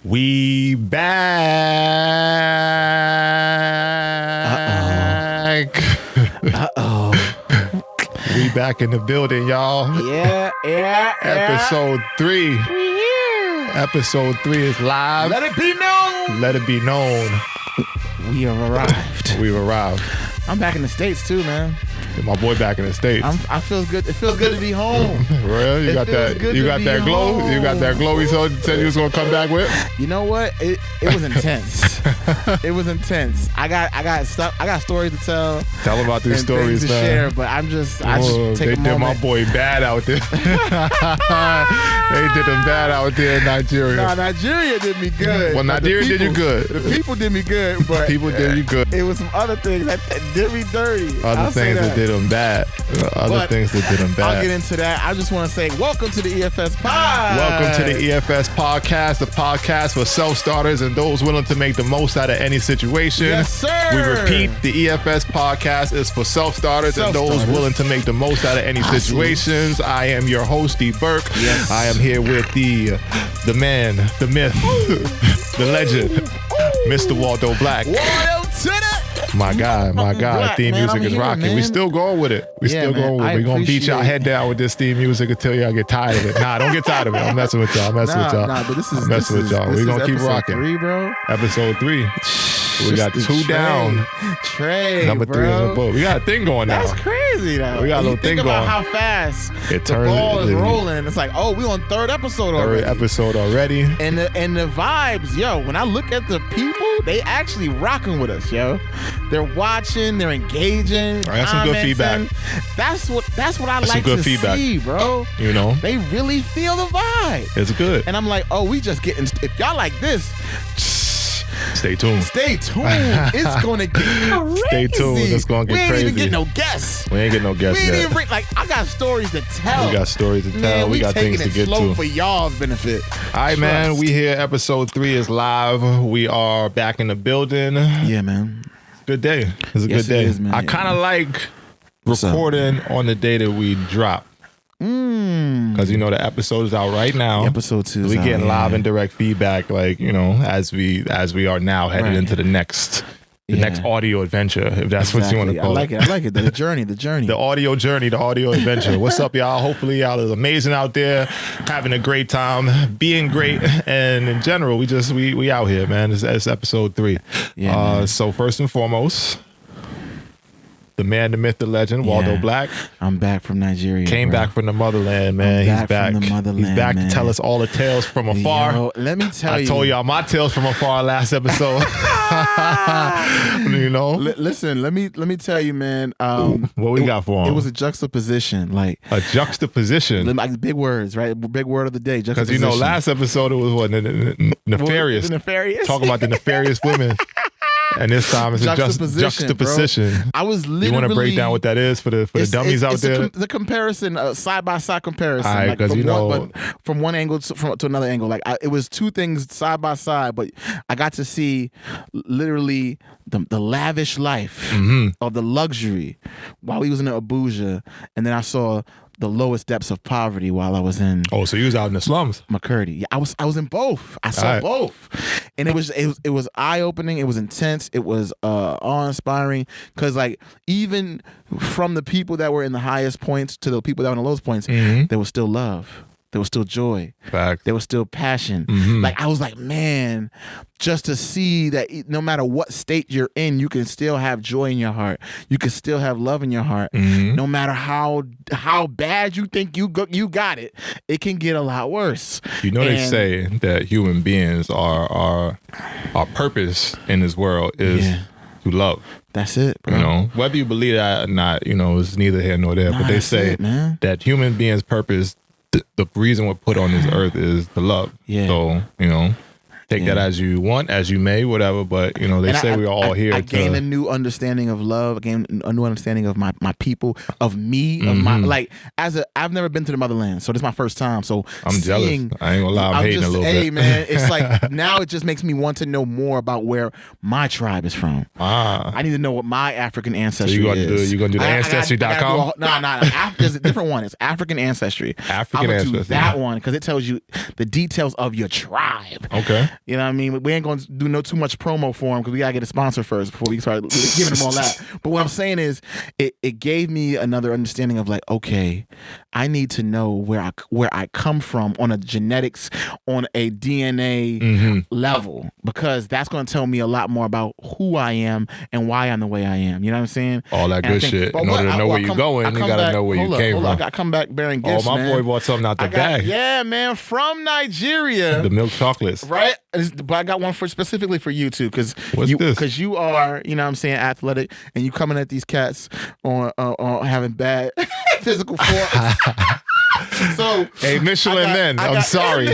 We back. Uh-oh. We back in the building, y'all. Yeah. Episode 3. Episode 3 is live. Let it be known. Let it be known. We have arrived. We've arrived. I'm back in the States too, man. My boy back in the States. I feel good. It feels good to be home. Well, you got that glow. Home. You got that glow. He said he was gonna come back with. You know what? It was intense. It was intense. I got stories to tell. Tell about these stories, things to man. share, but I just take they a did moment. my boy bad out there. They did him bad out there in Nigeria. Nah, Nigeria did me good. Well, Nigeria did you good. The people did me good, but People did you good. it was some other things that did me dirty. Other things that did him bad. But things that did him bad. I'll get into that. I just want to say welcome to the EFS Pod. Welcome to the EFS Podcast, the podcast for self-starters and those willing to make the most out of any situation. Yes, sir. We repeat, the EFS Podcast is for self-starters and those willing to make the most out of any situations. I am your host, D. Burke. Yes. I am here with the man, the myth, the legend, Mr. Waldo Black. Waldo to the My God. Black, Theme man, music I'm is here, rocking. man. We still going with it. We're going to beat y'all head down with this theme music until y'all get tired of it. Nah, don't get tired of it. I'm messing with y'all. Nah, but this is messing with y'all. We're going to keep rocking. 3, bro. Episode 3. We got Just 2 the down. Trey, Number 3 bro. on the boat. We got a thing going now. That's crazy, though. We got a little thing Think about going. how fast It the turns- ball is rolling. It's like, oh, we on 3rd episode already. 3rd episode already. And the vibes, yo, when I look at the people, they actually rocking with us, yo. They're watching, they're engaging. That's some good commenting. feedback. That's what I That's like some good to feedback. see, bro. You know, They really feel the vibe. it's good. And I'm like, oh, we just getting, if y'all like this, Stay tuned. stay tuned. It's gonna get crazy. Stay tuned. It's gonna get we ain't crazy. even get no guests. We ain't getting no guests We ain't yet. even bring, I got stories to tell. We got stories to tell. Man, we got taking things to it get slow to. for y'all's benefit. All right, man. We here. Episode 3 is live. We are back in the building. Yeah, man. Good day. It's a Yes, good day. it is, man. I kind of like What's up? recording on the day that we drop. Because, you know, the episode is out right now. Episode 2 is We out, getting yeah. live and direct feedback, like, you know, as we are now headed Right. into the next audio adventure, if that's what you want to call I like it. it. I like it. The journey. The audio journey, the audio adventure. What's up, y'all? Hopefully y'all is amazing out there, having a great time, being great, and in general, we out here, man. It's episode 3. Yeah, man. So first and foremost, the man, the myth, the legend, Waldo Yeah. Black, I'm back from Nigeria. came bro. back from the motherland, man. I'm He's back back. from the motherland, He's back man. to tell us all the tales from afar. Yo, let me tell you. I told y'all my tales from afar last episode. You know, Listen, let me tell you, man. what we got for him? It was a juxtaposition, like a juxtaposition. like big words, right? Big word of the day. Because you know, last episode it was what nefarious. Nefarious. Talking about the nefarious women. And this time it's a juxtaposition. Bro. I was literally. You want to break down what that is for the dummies out there? The comparison, side by side comparison. All right, like 'cause from you know- but from one angle to another angle. Like it was 2 things side by side, but I got to see literally the lavish life of the luxury while he was in Abuja, and then I saw the lowest depths of poverty while I was in Oh, so you was out in the slums. McCurdy. Yeah, I was in both. I saw Alright. both, and it was eye opening. It was intense. It was awe inspiring because like even from the people that were in the highest points to the people that were in the lowest points, there was still love. There was still joy. Fact. There was still passion. Like I was like, man, just to see that no matter what state you're in, you can still have joy in your heart. You can still have love in your heart. No matter how bad you think you got it, it can get a lot worse. You know, they And- say that human beings are our purpose in this world is to love. That's it, bro. You know, whether you believe that or not, you know, it's neither here nor there. But they that's say it, man. that human beings' purpose, the reason we're put on this earth is to love. Yeah. So, you know, take that as you want, as you may, whatever. But, you know, they And say we're all here I to... gained a new understanding of love. I gained a new understanding of my people, of me, of my like. I've never been to the motherland, so this is my first time. So I'm jealous. I ain't gonna lie, I'm hating a little bit. Hey, man, it's like now it just makes me want to know more about where my tribe is from. I need to know what my African ancestry you gonna is. you gonna do the ancestry.com? No. There's a different one. It's African Ancestry. African I'm gonna do Ancestry. that one because it tells you the details of your tribe. Okay. You know what I mean? We ain't going to do too much promo for them because we got to get a sponsor first before we start giving them all that. But what I'm saying is it gave me another understanding of like, okay, I need to know where I come from on a genetics, on a DNA level, because that's going to tell me a lot more about who I am and why I'm the way I am. You know what I'm saying? All that good shit. In order to know where you're going, you got to know where you came from. I come back bearing gifts, my boy bought something out the bag. Yeah, man, from Nigeria. The milk chocolates. Right? But I got one specifically for you, too, because you are, you know what I'm saying, athletic, and you coming at these cats on having bad physical form. So, hey, Michelin Men, I'm sorry.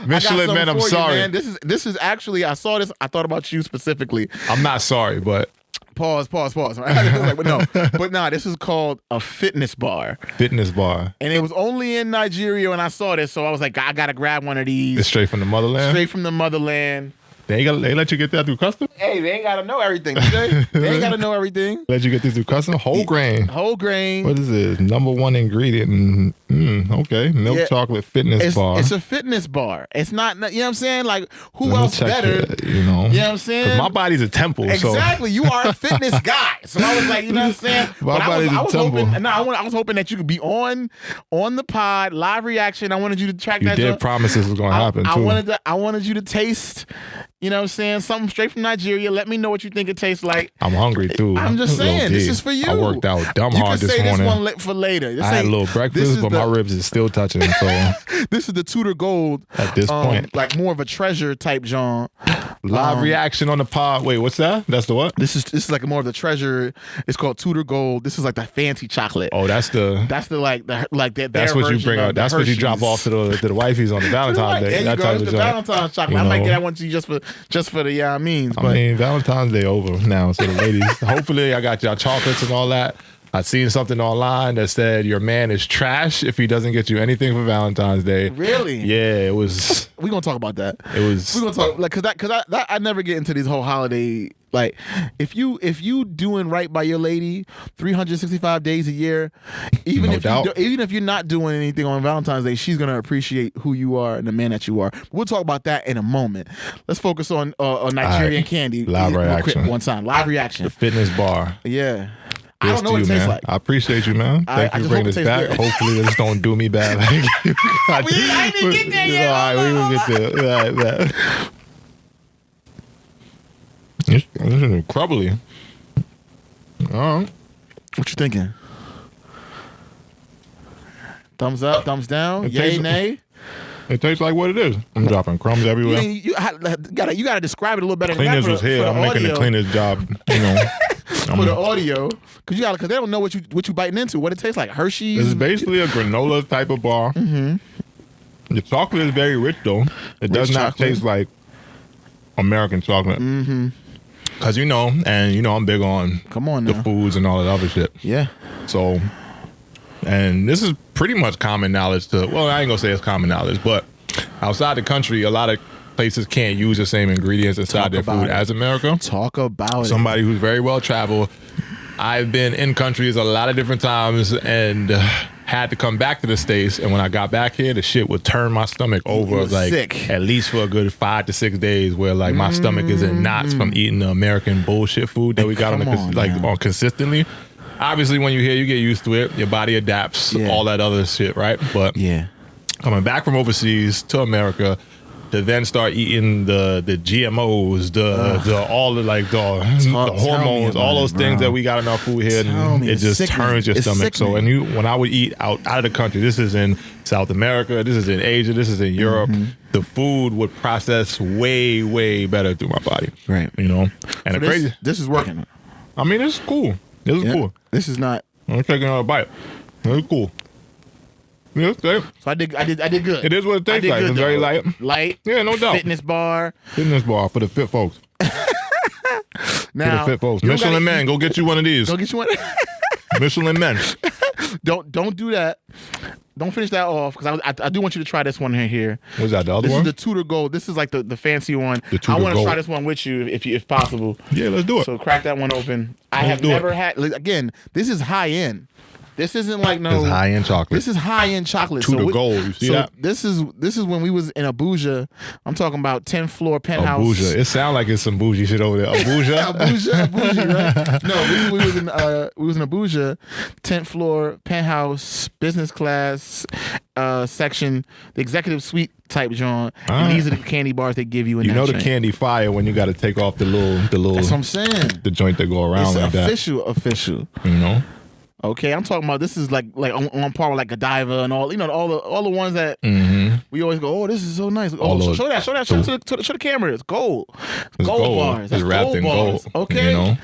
Michelin Men, I'm sorry. You, man. This is actually, I saw this, I thought about you specifically. I'm not sorry, but Pause. Like, but no, this is called a fitness bar. Fitness bar. And it was only in Nigeria when I saw this, so I was like, I gotta grab one of these. It's straight from the motherland? Straight from the motherland. They let you get that through custom? Hey, they ain't gotta know everything, DJ. They ain't gotta know everything. Let you get this through custom? Whole grain. Whole grain. What is this? Number one ingredient. Okay. Milk chocolate fitness bar. It's a fitness bar. It's not, you know what I'm saying? Like, who else better? You know what I'm saying? 'Cause my body's a temple. Exactly. So. You are a fitness guy. So I was like, you know what I'm saying? My body's a temple. I was hoping that you could be on the pod, live reaction. I wanted you to track that. You did promise this was going to happen, too. I wanted you to taste, you know what I'm saying, something straight from Nigeria. Let me know what you think it tastes like. I'm hungry, too. I'm just saying, this is for you. I worked out dumb hard this morning. You can say this one for later. I had a little breakfast, but my ribs is still touching. So this is the Tudor Gold. At this point. Like more of a treasure type John. Live reaction on the pod. Wait, what's that? That's the what? This is like more of the treasure. It's called Tudor Gold. This is like the fancy chocolate. Oh, that's the That's what you bring out. That's what you drop off to the wifeys on the Valentine's Day. There you go. It's the Valentine's chocolate. I might get that one to you just for the means. But I mean, Valentine's Day over now, so the ladies. Hopefully, I got y'all chocolates and all that. I seen something online that said your man is trash if he doesn't get you anything for Valentine's Day. Really? Yeah, it was. We're gonna talk about that. It was. We're gonna talk like because I never get into these whole holiday. Like if you doing right by your lady 365 days a year, even if you're not doing anything on Valentine's Day, she's gonna appreciate who you are and the man that you are. We'll talk about that in a moment. Let's focus on Nigerian candy. Live reaction. Quick, one time. Live reaction. The fitness bar. Yeah. I don't know what it tastes like. I appreciate you, man. Thank you for bringing this back. Good. Hopefully this don't do me bad. I didn't get there yet. All right, we will get there. All right, man. This is crumbly. All right. What you thinking? Thumbs up, thumbs down, yay, nay? It tastes like what it is. I'm dropping crumbs everywhere. You gotta describe it a little better. Cleaners was here. I'm making the cleaner's job, you know. For the audio, because they don't know what you biting into, what it tastes like. Hershey's. This is basically a granola type of bar. Mm-hmm. The chocolate is very rich though. It does not taste like American chocolate. Mm-hmm. Because I'm big on the foods and all that other shit. Yeah. So, and this is pretty much common knowledge I ain't gonna say it's common knowledge, but outside the country, a lot of places can't use the same ingredients inside their food as America. Talk about somebody who's very well traveled. I've been in countries a lot of different times and had to come back to the States. And when I got back here, the shit would turn my stomach over sick. At least for a good 5 to 6 days where like my stomach is in knots from eating the American bullshit food that we got on consistently. Obviously, when you're here, you get used to it. Your body adapts, all that other shit, right? But coming back from overseas to America, to then start eating the GMOs, the hormones, all those things that we got in our food here, and it just turns your stomach. So when I would eat out of the country, this is in South America, this is in Asia, this is in Europe, the food would process way, way better through my body. Right. You know? And so this is working. I mean, it's cool. This is cool. This is not. I'm taking another bite. It's cool. Yeah, okay. So I did good. It is what it tastes like. It's very light. Light. Yeah, no doubt. Fitness bar for the fit folks. Now, for the fit folks. Michelin Men, go get you one of these. Go get you one. Michelin Men. Don't do that. Don't finish that off because I do want you to try this one here. What's that? The other one? This is the Tudor Gold. This is like the fancy one. I want to try this one with you if possible. Yeah, let's do it. So crack that one open. I have never had. Again, this is high end. This isn't like no. It's high-end chocolate. This is high-end chocolate. To the gold. You see that? This is when we was in Abuja. I'm talking about 10th floor penthouse. Abuja. It sounds like it's some bougie shit over there. Abuja. Abuja, right? No, we was in Abuja, 10th floor penthouse, business class section, the executive suite type joint. And these are the candy bars they give you in that the chain. candy fire when you got to take off the little. That's what I'm saying. The joint that go around It's like official. You know. Okay, I'm talking about this is like on par with like Godiva and all all the ones that we always go, oh, this is so nice. Oh, show that to the camera. It's gold. It's gold bars. That's wrapped gold in bars. gold. Okay,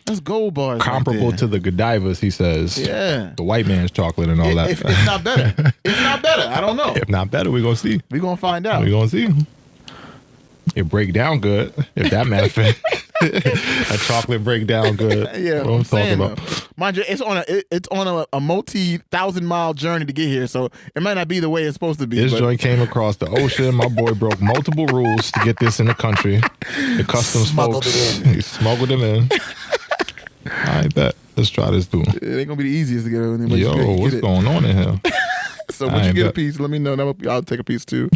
that's gold bars. Comparable right to the Godivas, he says. Yeah, the white man's chocolate and all that. If not better. If not better, I don't know. If not better, we're gonna see. We're gonna find out. We're gonna see. It break down good if that manifests. A chocolate break down good. Yeah, what I'm talking about. Mind you, it's on a multi-thousand-mile journey to get here, so it might not be the way it's supposed to be. This joint came across the ocean. My boy broke multiple rules to get this in the country. The customs folks, he smuggled them in. I bet. Let's try this dude. It ain't gonna be the easiest to get in. Yo, what's going on in here? So once you get a piece, let me know. I'll take a piece too.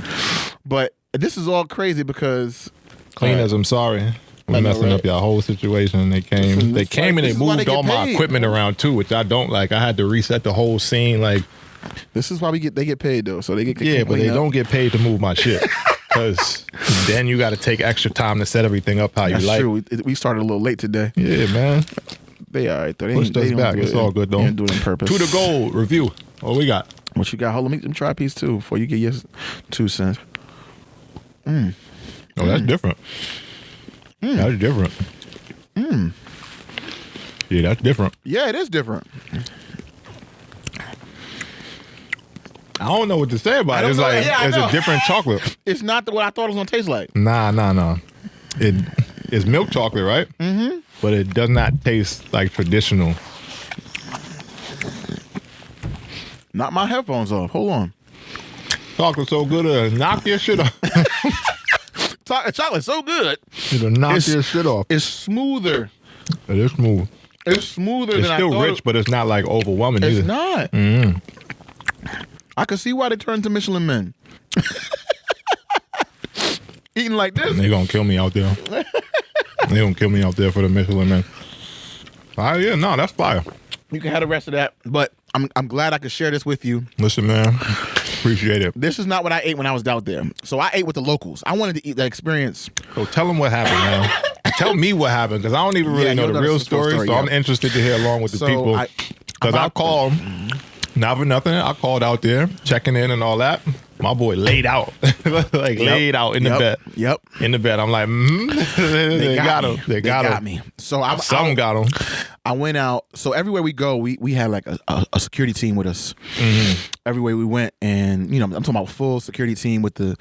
But this is all crazy because cleaners, I'm sorry. We're messing up your whole situation. They came and they moved all my equipment around too, which I don't like. I had to reset the whole scene. Like, this is why they get paid though. So they get but they don't get paid to move my shit. Because then you got to take extra time to set everything up how you like. That's true. We started a little late today. Yeah, man. They all right though. Pushed us back. It's all good though. They didn't do it on purpose. To the gold review. What we got? What you got? Hold on, let me try a piece too before you get your 2 cents. Oh, that's different. That's different. Yeah, that's different. Yeah, it is different. I don't know what to say about it. It's like it's a different chocolate. It's not what I thought it was gonna taste like. Nah. It's milk chocolate, right? Mm-hmm. But it does not taste like traditional. Knock my headphones off. Hold on. Chocolate so good, knock your shit off. Chocolate's so good. It'll knock your shit off. It's smoother. It is smooth. It's smoother than I thought. It's still rich, but it's not like overwhelming either. It's not. Mm-hmm. I can see why they turned to Michelin men. Eating like this. They gonna kill me out there. They gonna kill me out there for the Michelin men. Yeah, no, that's fire. You can have the rest of that, but I'm glad I could share this with you. Listen, man, appreciate it. This is not what I ate when I was out there. So I ate with the locals. I wanted to eat that experience. So tell them what happened, man. Tell me what happened, because I don't even really know the real story. So I'm interested to hear along with the people. Because I called, not for nothing, I called out there, checking in and all that. My boy laid out, laid out in the bed. Yep. In the bed. I'm like, they got him. They got me. So some got him. I went out. So everywhere we go, we had like a security team with us. Everywhere we went, and I'm talking about full security team with the,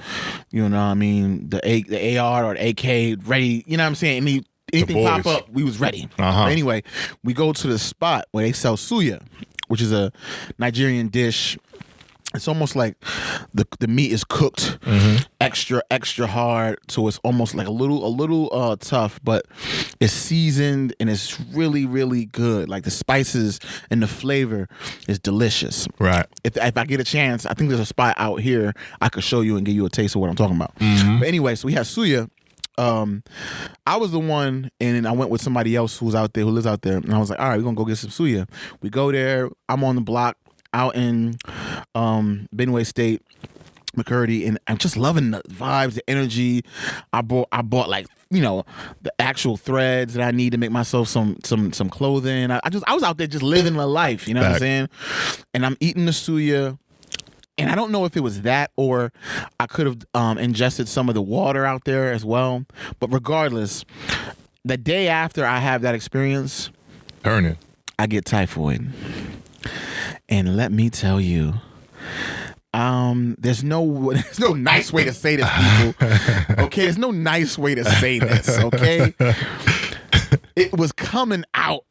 the AR or the AK ready. You know what I'm saying? Anything pop up, we was ready. Anyway, we go to the spot where they sell suya, which is a Nigerian dish. It's almost like the meat is cooked extra hard, so it's almost like a little tough, but it's seasoned and it's really, really good. Like the spices and the flavor is delicious. Right. If I get a chance, I think there's a spot out here I could show you and give you a taste of what I'm talking about. But anyway, so we had suya. I was the one, and I went with somebody else who lives out there, and I was like, all right, we're gonna go get some suya. We go there. I'm on the block out in Benue State, McCurdy, and I'm just loving the vibes, the energy. I bought like the actual threads that I need to make myself some clothing. I was out there just living my life, you know what I'm saying? And I'm eating the suya. And I don't know if it was that or I could have ingested some of the water out there as well. But regardless, the day after I have that experience, I get typhoid. And let me tell you, there's no nice way to say this, people. Okay, there's no nice way to say this, okay? It was coming out.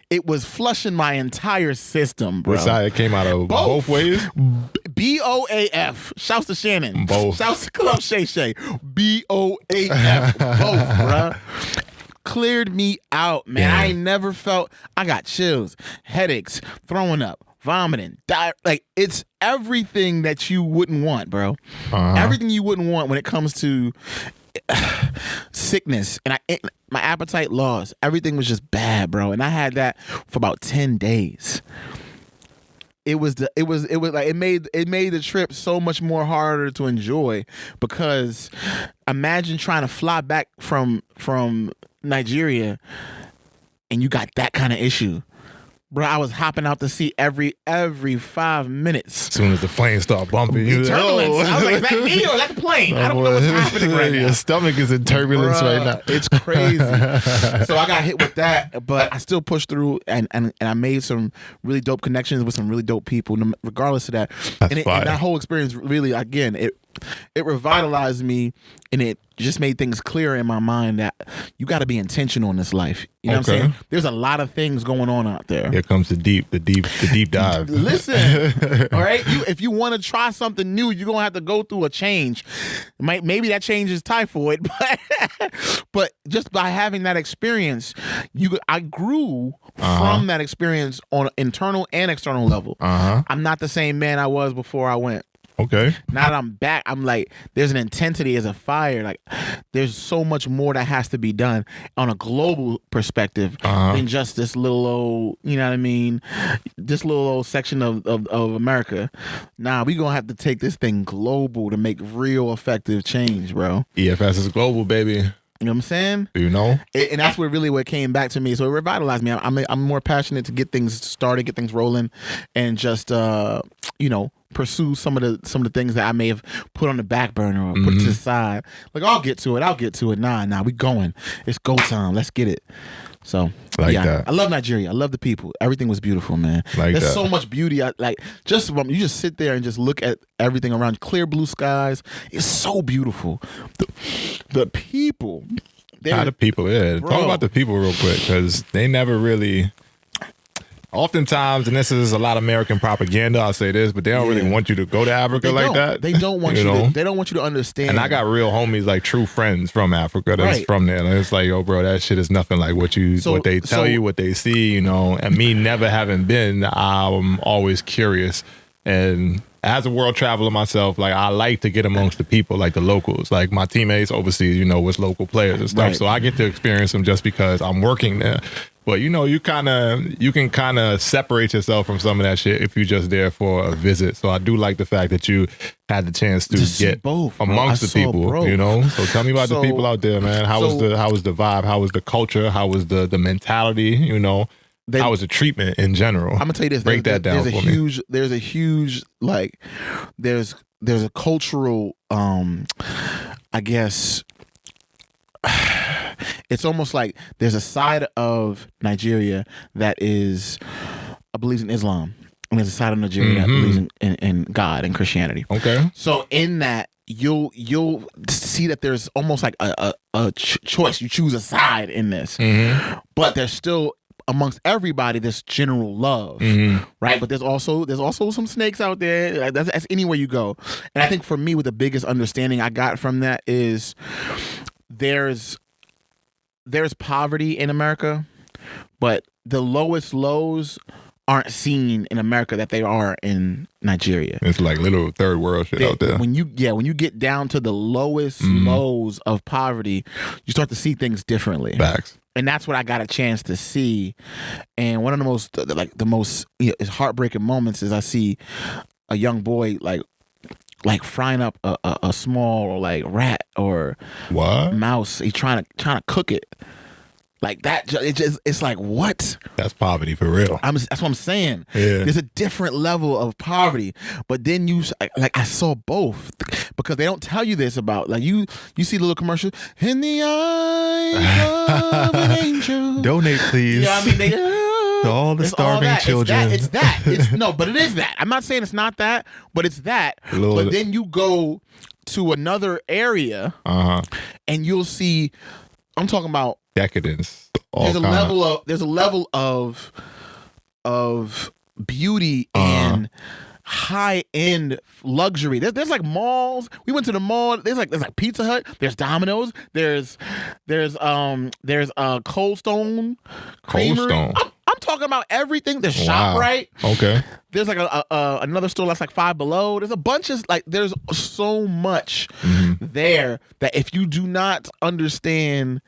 It was flushing my entire system, bro. Which side it came out of? Both ways? BOAF. Shouts to Shannon. Both. Shouts to Club Shay Shay. BOAF. Both, bro. cleared me out, man. I ain't never felt. I got chills, headaches, throwing up, vomiting, like it's everything that you wouldn't want, bro. Everything you wouldn't want when it comes to sickness, and my appetite lost. Everything was just bad, bro. And I had that for about 10 days. It made the trip so much more harder to enjoy, because imagine trying to fly back from Nigeria and you got that kind of issue. Bro, I was hopping out to sea every 5 minutes. As soon as the plane start bumping, you turbulence. I was like, is that me or is that the plane? I don't know what's happening right now. Your stomach is in turbulence right now. It's crazy. So I got hit with that, but I still pushed through, and I made some really dope connections with some really dope people, regardless of that. And that whole experience really, again, it revitalized me, and it just made things clearer in my mind that you got to be intentional in this life. You know what I'm saying? There's a lot of things going on out there. Here comes the deep dive. Listen, all right. If you want to try something new, you're gonna have to go through a change. Maybe that change is typhoid, but just by having that experience, I grew from that experience on an internal and external level. I'm not the same man I was before I went. Okay. Now that I'm back, I'm like, there's an intensity as a fire. Like, there's so much more that has to be done on a global perspective than just this little old, you know what I mean? This little old section of America. Nah, we gonna have to take this thing global to make real effective change, bro. EFS is global, baby. You know what I'm saying? Do you know? And that's what came back to me. So it revitalized me. I'm more passionate to get things started, get things rolling, and just pursue some of the things that I may have put on the back burner or put to the side. Like, I'll get to it. Nah, we going. It's go time. Let's get it. So that. I love Nigeria. I love the people. Everything was beautiful, man. There's so much beauty. You just sit there and just look at everything around. Clear blue skies. It's so beautiful. The people. The people, yeah. Talk about the people real quick, because they never really. Oftentimes, and this is a lot of American propaganda, I'll say this, but they don't really want you to go to Africa like that. They don't want they don't want you to understand. And I got real homies, like true friends from Africa that's from there. And it's like, yo, bro, that shit is nothing like what they tell you, what they see, And me never having been, I'm always curious. And as a world traveler myself, like, I like to get amongst the people, like the locals, like my teammates overseas, with local players and stuff. So I get to experience them just because I'm working there. But you can kind of separate yourself from some of that shit if you're just there for a visit. So I do like the fact that you had the chance to get amongst the people, So tell me about the people out there, man. How was the vibe? How was the culture? How was the mentality? How was the treatment in general? I'm gonna tell you this. Break that down for me. There's a huge there's a cultural I guess. It's almost like there's a side of Nigeria that believes in Islam, and there's a side of Nigeria that believes in God and Christianity. Okay. So in that, you'll see that there's almost like a choice. You choose a side in this, but there's still, amongst everybody, this general love, right? But there's also some snakes out there. That's anywhere you go. And I think for me, with the biggest understanding I got from that is there's poverty in America, but the lowest lows aren't seen in America that they are in Nigeria. It's like little third world shit out there. When you get down to the lowest lows of poverty, you start to see things differently. Facts. And that's what I got a chance to see. And one of the most heartbreaking moments is I see a young boy like frying up a small rat or mouse. He's trying to cook it. Like that, it's like, what? That's poverty for real. That's what I'm saying. Yeah. There's a different level of poverty, but then I saw both, because they don't tell you this about, you see the little commercial, in the eyes of an angel. Donate, please. You know what I mean? To all the starving children. It's that. But it is that. I'm not saying it's not that, but it's that. But then you go to another area, and you'll see. I'm talking about decadence. There's a level of beauty and high end luxury. There's like malls. We went to the mall. There's like Pizza Hut. There's Domino's. There's Cold Stone Creamery. I'm talking about everything. There's ShopRite. Okay. There's like another store that's like Five Below. There's a bunch of there's so much there that if you do not understand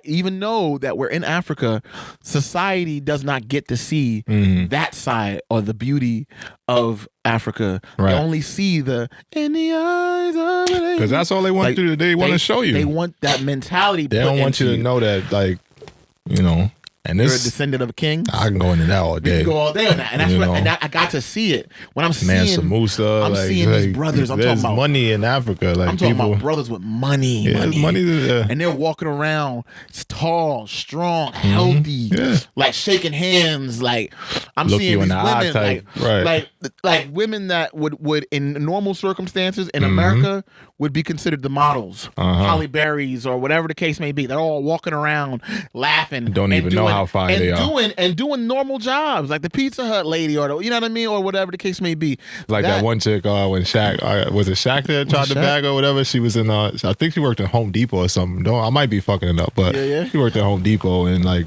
even know that we're in Africa, society does not get to see that side or the beauty of Africa. Right. They only see the in the eyes of the because that's all they want to do. They want to show you. They want that mentality. They don't want you to know that, like, you know. And You're a this, descendant of kings. I can go into that all day. You can go all day on that, and that's what I got to see it when I'm seeing Musa. I'm seeing these brothers. I'm talking about money in Africa. Like I'm talking about brothers with money, and they're walking around. It's tall, strong, healthy, like shaking hands. Like I'm Look seeing you in these the women, eye type. like women that would in normal circumstances in America would be considered the models, Holly Berry's or whatever the case may be. They're all walking around laughing. Don't even know how fine they are. Doing normal jobs like the Pizza Hut lady or you know what I mean, or whatever the case may be. Like that one chick when Shaq was it Shaq that tried to bag or whatever? She was in I think she worked at Home Depot or something. I might be fucking it up, but she worked at Home Depot and like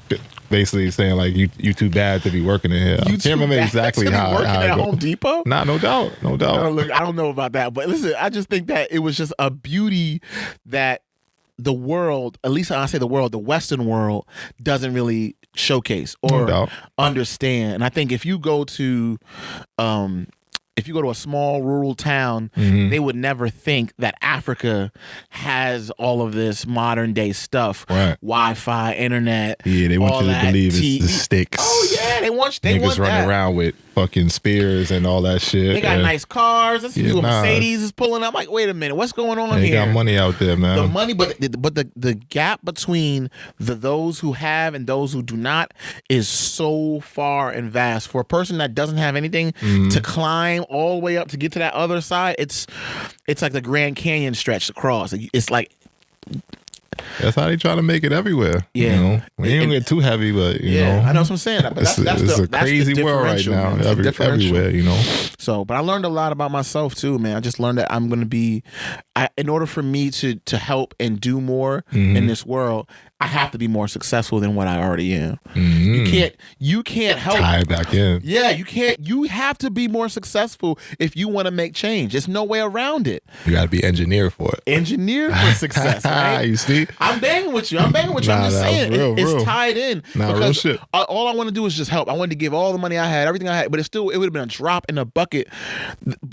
basically saying like you too bad to be working in here. I can't remember exactly how working at Home Depot. Nah, no doubt. I don't know about that, but listen, I just think that it was just a beauty that the world, at least I say the world, the Western world doesn't really showcase or understand. And I think if you go to a small rural town, they would never think that Africa has all of this modern day stuff, Wi-Fi, internet. Yeah, they want you to believe it's the sticks. Oh yeah, they want niggas running around with fucking spears and all that shit. They got nice cars. I see you a Mercedes is pulling up. Like, wait a minute, what's going on here? They got money out there, man. The money, but the gap between those who have and those who do not is so far and vast. For a person that doesn't have anything to climb all the way up to get to that other side, it's like the Grand Canyon stretched across. It's like that's how they try to make it everywhere. Yeah, you know? We ain't gonna get too heavy, but you know, I know what I'm saying. But that's a crazy world right now. Everywhere, you know. So, but I learned a lot about myself too, man. I just learned that I'm gonna be, in order for me to help and do more in this world, I have to be more successful than what I already am. You can't help. Tie back in. Yeah, you can't. You have to be more successful if you want to make change. There's no way around it. You got to be engineered for it. Engineered for success, right? You see? I'm banging with you. I'm just saying it's tied in. Nah, real shit. All I want to do is just help. I wanted to give all the money I had, everything I had, but it would have been a drop in a bucket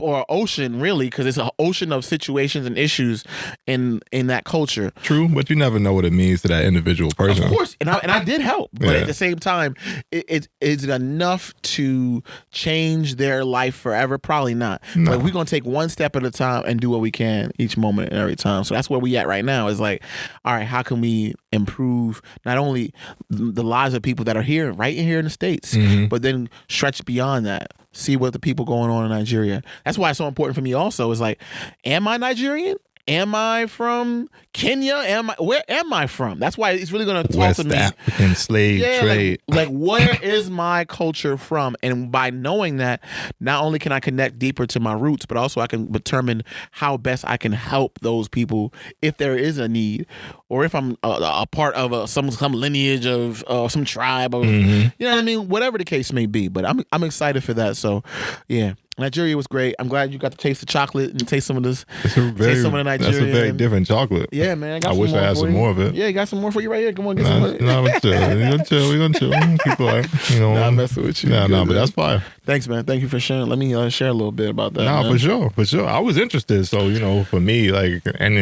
or ocean, really, because it's an ocean of situations and issues in that culture. True, but you never know what it means to that individual person. Of course, and I did help, but at the same time, is it enough to change their life forever? Probably not. No. But we're gonna take one step at a time and do what we can each moment and every time. So that's where we at right now. Is like, all right, how can we improve not only the lives of people that are here, right here in the States, but then stretch beyond that. See what the people going on in Nigeria. That's why it's so important for me. Also, is like, am I Nigerian? Am I from Kenya? Where am I from? That's why it's really going to talk to me. West African slave trade. Like where is my culture from? And by knowing that, not only can I connect deeper to my roots, but also I can determine how best I can help those people if there is a need, or if I'm a part of some lineage of some tribe of, you know what I mean? Whatever the case may be. But I'm excited for that. So, yeah. Nigeria was great. I'm glad you got to taste the chocolate and taste some of this. Taste some of the Nigerian. That's a very different chocolate. Yeah, man. I wish I had some more of it. Yeah, you got some more for you right here. Come on, get some more. No, we're gonna chill. Keep going. You know, I'm messing with you. But that's fine. Thanks, man. Thank you for sharing. Let me share a little bit about that. For sure. I was interested. So, you know, for me, like, and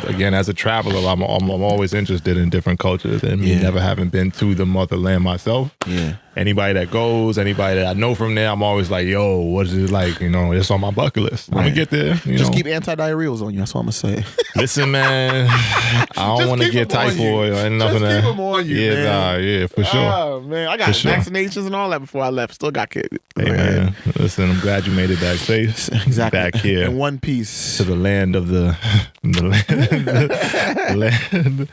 again, as a traveler, I'm always interested in different cultures, and me never having been to the motherland myself. Yeah. Anybody that goes, anybody that I know from there, I'm always like, yo, what is it like? You know, it's on my bucket list. I'm gonna get there. Just keep anti-diarrheals on you. That's what I'm gonna say. Listen, man, I don't want to get typhoid or nothing. Just keep them on you, man. For sure. Oh man, I got vaccinations and all that before I left. Still got kicked. Hey man, listen, I'm glad you made it back safe. Exactly. Back here in one piece to the land of the land.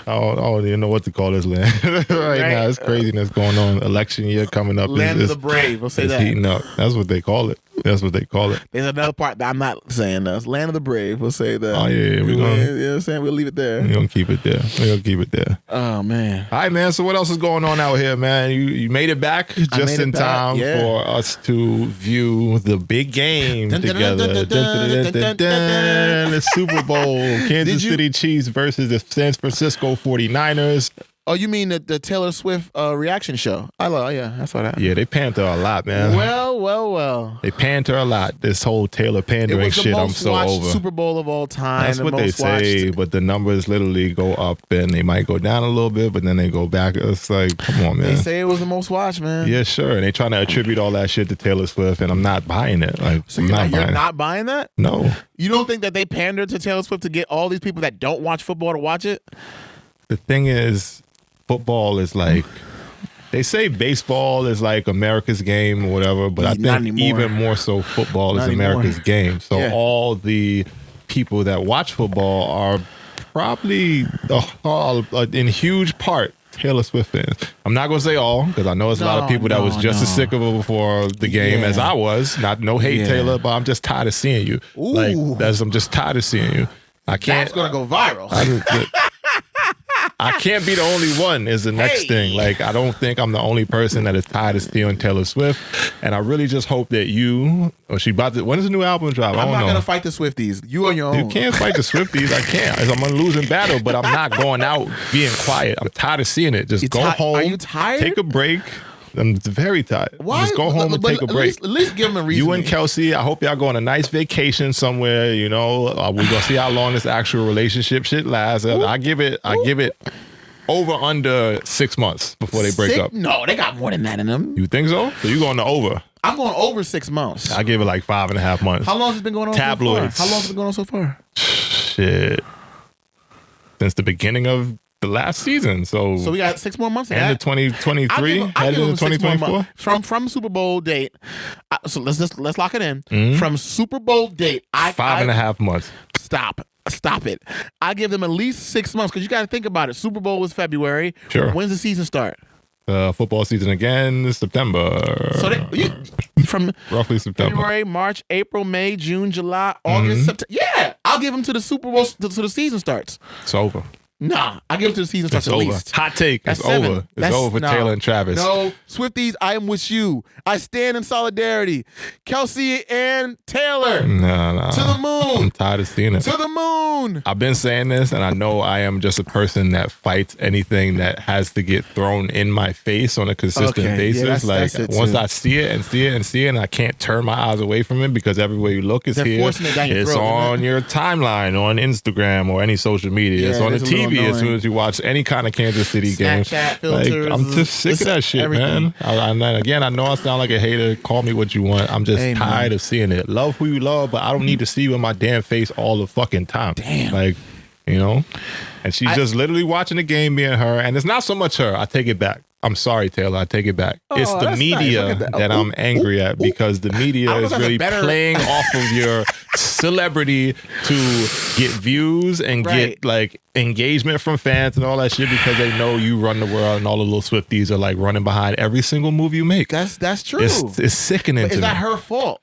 I don't even know what to call this land right now. It's craziness going on. Election year coming up. Land of the brave. We'll say that. Heating up. That's what they call it. That's what they call it. There's another part that I'm not saying. That's Land of the Brave. We'll say that. Oh, yeah. You know what I'm saying? We'll leave it there. We're going to keep it there. Oh, man. All right, man. So what else is going on out here, man? You made it back just in time for us to view the big game together. The Super Bowl. Kansas City Chiefs versus the San Francisco 49ers. Oh, you mean the Taylor Swift reaction show? I saw that. Yeah, they pander a lot, man. Well. They pander a lot. This whole Taylor pandering shit, I'm so over. Super Bowl of all time. That's what they say, but the numbers literally go up and they might go down a little bit, but then they go back. It's like, come on, man. They say it was the most watched, man. Yeah, sure. And they trying to attribute all that shit to Taylor Swift, and I'm not buying it. Like, so you're not buying that? No. You don't think that they pander to Taylor Swift to get all these people that don't watch football to watch it? The thing is, football is like, they say baseball is like America's game or whatever, but I think even more so football is America's game. So all the people that watch football are probably in huge part Taylor Swift fans. I'm not going to say all, because I know there's a lot of people that was just as sick of her before the game as I was. No hate, Taylor, but I'm just tired of seeing you. Ooh. I'm just tired of seeing you. I can't. That's going to go viral. I can't be the only one is the next thing. Like, I don't think I'm the only person that is tired of stealing Taylor Swift. And I really just hope that when is the new album drop? I'm not going to fight the Swifties. You on your own. You can't fight the Swifties. I can't. I'm a losing battle, but I'm not going out being quiet. I'm tired of seeing it. Just go home. Are you tired? Take a break. I'm very tired. Why? Just go home and take a break. At least give them a reason. You and Kelsey, I hope y'all go on a nice vacation somewhere. You know, we're gonna see how long this actual relationship shit lasts. I give it over under 6 months before they break up. No, they got more than that in them. You think so? So you going to over? I'm going over 6 months. I give it like 5.5 months. How long has it been going on? Tabloids. So far? How long has it been going on so far? Shit, since the beginning of the last season. So we got 6 more months. End of 2023, headed into 2024. From Super Bowl date. So let's lock it in. From Super Bowl date, 5.5 months. Stop it. I give them at least 6 months, because you got to think about it. Super Bowl was February. Sure. When's the season start? Football season again, September. So from roughly September. February, March, April, May, June, July, August, September. Yeah, I'll give them to the Super Bowl so the season starts. It's over. Nah, I give it to the season starts at least. Hot take. It's over. It's over for Taylor and Travis. No, Swifties, I am with you. I stand in solidarity. Kelsey and Taylor. No. To the moon. I'm tired of seeing it. To the moon. I've been saying this, and I know I am just a person that fights anything that has to get thrown in my face on a consistent basis. That's once I see it and see it and see it, and I can't turn my eyes away from it, because everywhere you look is here. It's on your timeline, on Instagram or any social media. It's on the TV as soon as you watch any kind of Kansas City game. Filters, I'm just sick of that shit, man. Again, I know I sound like a hater. Call me what you want. I'm just tired of seeing it. Love who you love, but I don't need to see you in my damn face all the fucking time. Damn. Like, you know? And she's just literally watching the game, being her. And it's not so much her. I take it back. I'm sorry, Taylor. I take it back. It's the media that I'm angry at, because the media is really playing off of your celebrity to get views and get like engagement from fans and all that shit, because they know you run the world, and all the little Swifties are like running behind every single move you make. That's true. It's sickening. But is that her fault?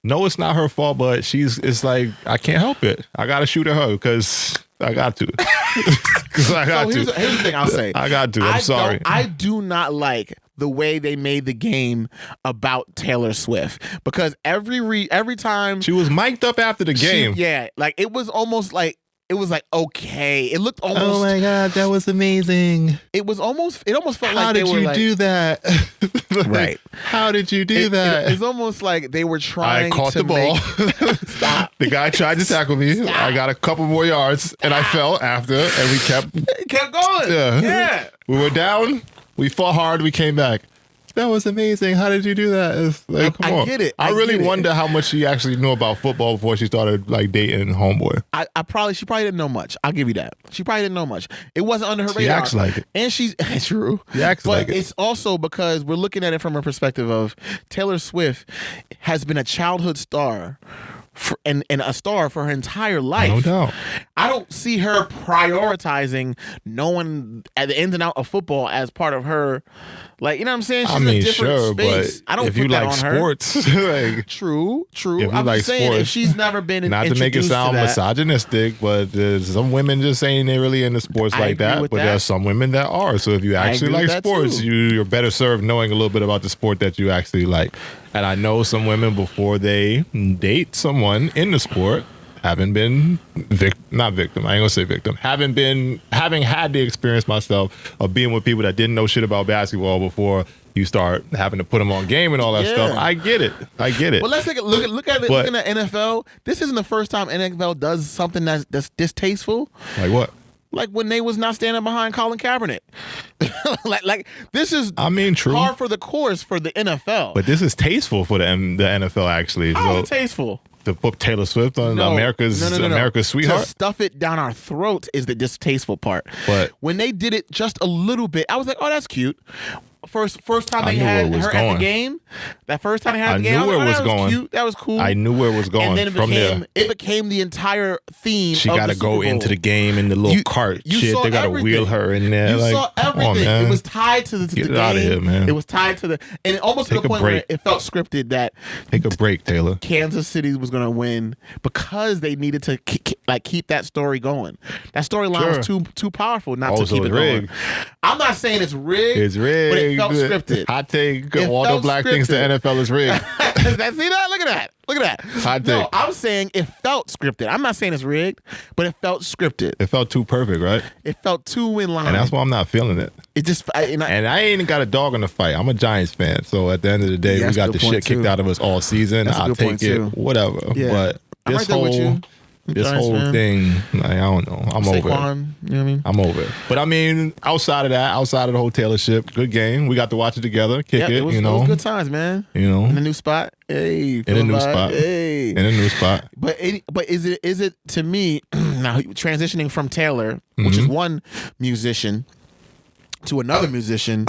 No, it's not her fault, but it's like, I can't help it. I got to shoot at her because I got to. Because I got to. Here's the thing I'll say. I got to. I'm sorry. I do not like the way they made the game about Taylor Swift, because every time she was mic'd up after the game. Like it was almost like, it was like, okay. It looked almost. Oh my God, that was amazing. It almost felt how like they were like. How did you do that? Right. How did you do that? It's almost like they were trying to I caught the ball. Stop. The guy tried to tackle me. Stop. I got a couple more yards, and I fell after, and we kept going. Yeah. We were down. We fought hard. We came back. That was amazing. How did you do that? It's like, come on. I get it. I really wonder how much she actually knew about football before she started like dating homeboy. She probably didn't know much. I'll give you that. She probably didn't know much. It wasn't under her radar. She acts like it. And she's true. She acts like it. But it's also because we're looking at it from a perspective of Taylor Swift has been a childhood star and a star for her entire life. No doubt. I don't see her prioritizing knowing at the ins and out of football as part of her. Like, you know what I'm saying? She's in a different space. But I don't if put you that like on her. sports, like, True. if you I'm like just saying, sports, if she's never been not to make it sound misogynistic, but there's some women just saying they're really into sports like that. But there are some women that are. So if you actually like sports, you're better served knowing a little bit about the sport that you actually like. And I know some women, before they date someone in the sport, having been not victim, I ain't gonna say victim, having had the experience myself of being with people that didn't know shit about basketball before you start having to put them on game and all that stuff. I get it. Well, let's take a look at it. Looking at NFL, this isn't the first time NFL does something that's distasteful. Like what? Like when they was not standing behind Colin Kaepernick. like this is true. Par for the course for the NFL. But this is tasteful for the NFL, actually. How is it tasteful? To put Taylor Swift on America's sweetheart? To stuff it down our throats is the distasteful part. But when they did it just a little bit, I was like, oh, that's cute. First time they had her at the game. That first time they had the game, I knew where it was going. Cute. That was cool. I knew where it was going. And then it became the entire theme. She got to go into the game in the little cart shit. They got to wheel her in there. You saw everything. It was tied to the Get game. out of here, man. It was tied to and almost to the point where it felt scripted that take a break, Taylor. Kansas City was going to win because they needed to keep that story going. That storyline was too powerful not to keep it going. I'm not saying it's rigged. It's rigged, but it felt scripted. Hot take. Waldo Black thinks the NFL is rigged. See that? Look at that. Hot take. No, I'm saying it felt scripted. I'm not saying it's rigged, but it felt scripted. It felt too perfect, right? It felt too in line. And that's why I'm not feeling it. It just and I ain't got a dog in the fight. I'm a Giants fan, so at the end of the day, we got the shit kicked out of us all season. I'll take it, whatever. Yeah. But this whole thing, like, I don't know. I'm over it. You know what I mean? I'm over it. But I mean, outside of the whole Taylor ship, good game. We got to watch it together, kick it. It was good times, man. You know, in a new spot. Hey, in a new spot. Hey, in a new spot. But is it to me now transitioning from Taylor, which is one musician, to another musician,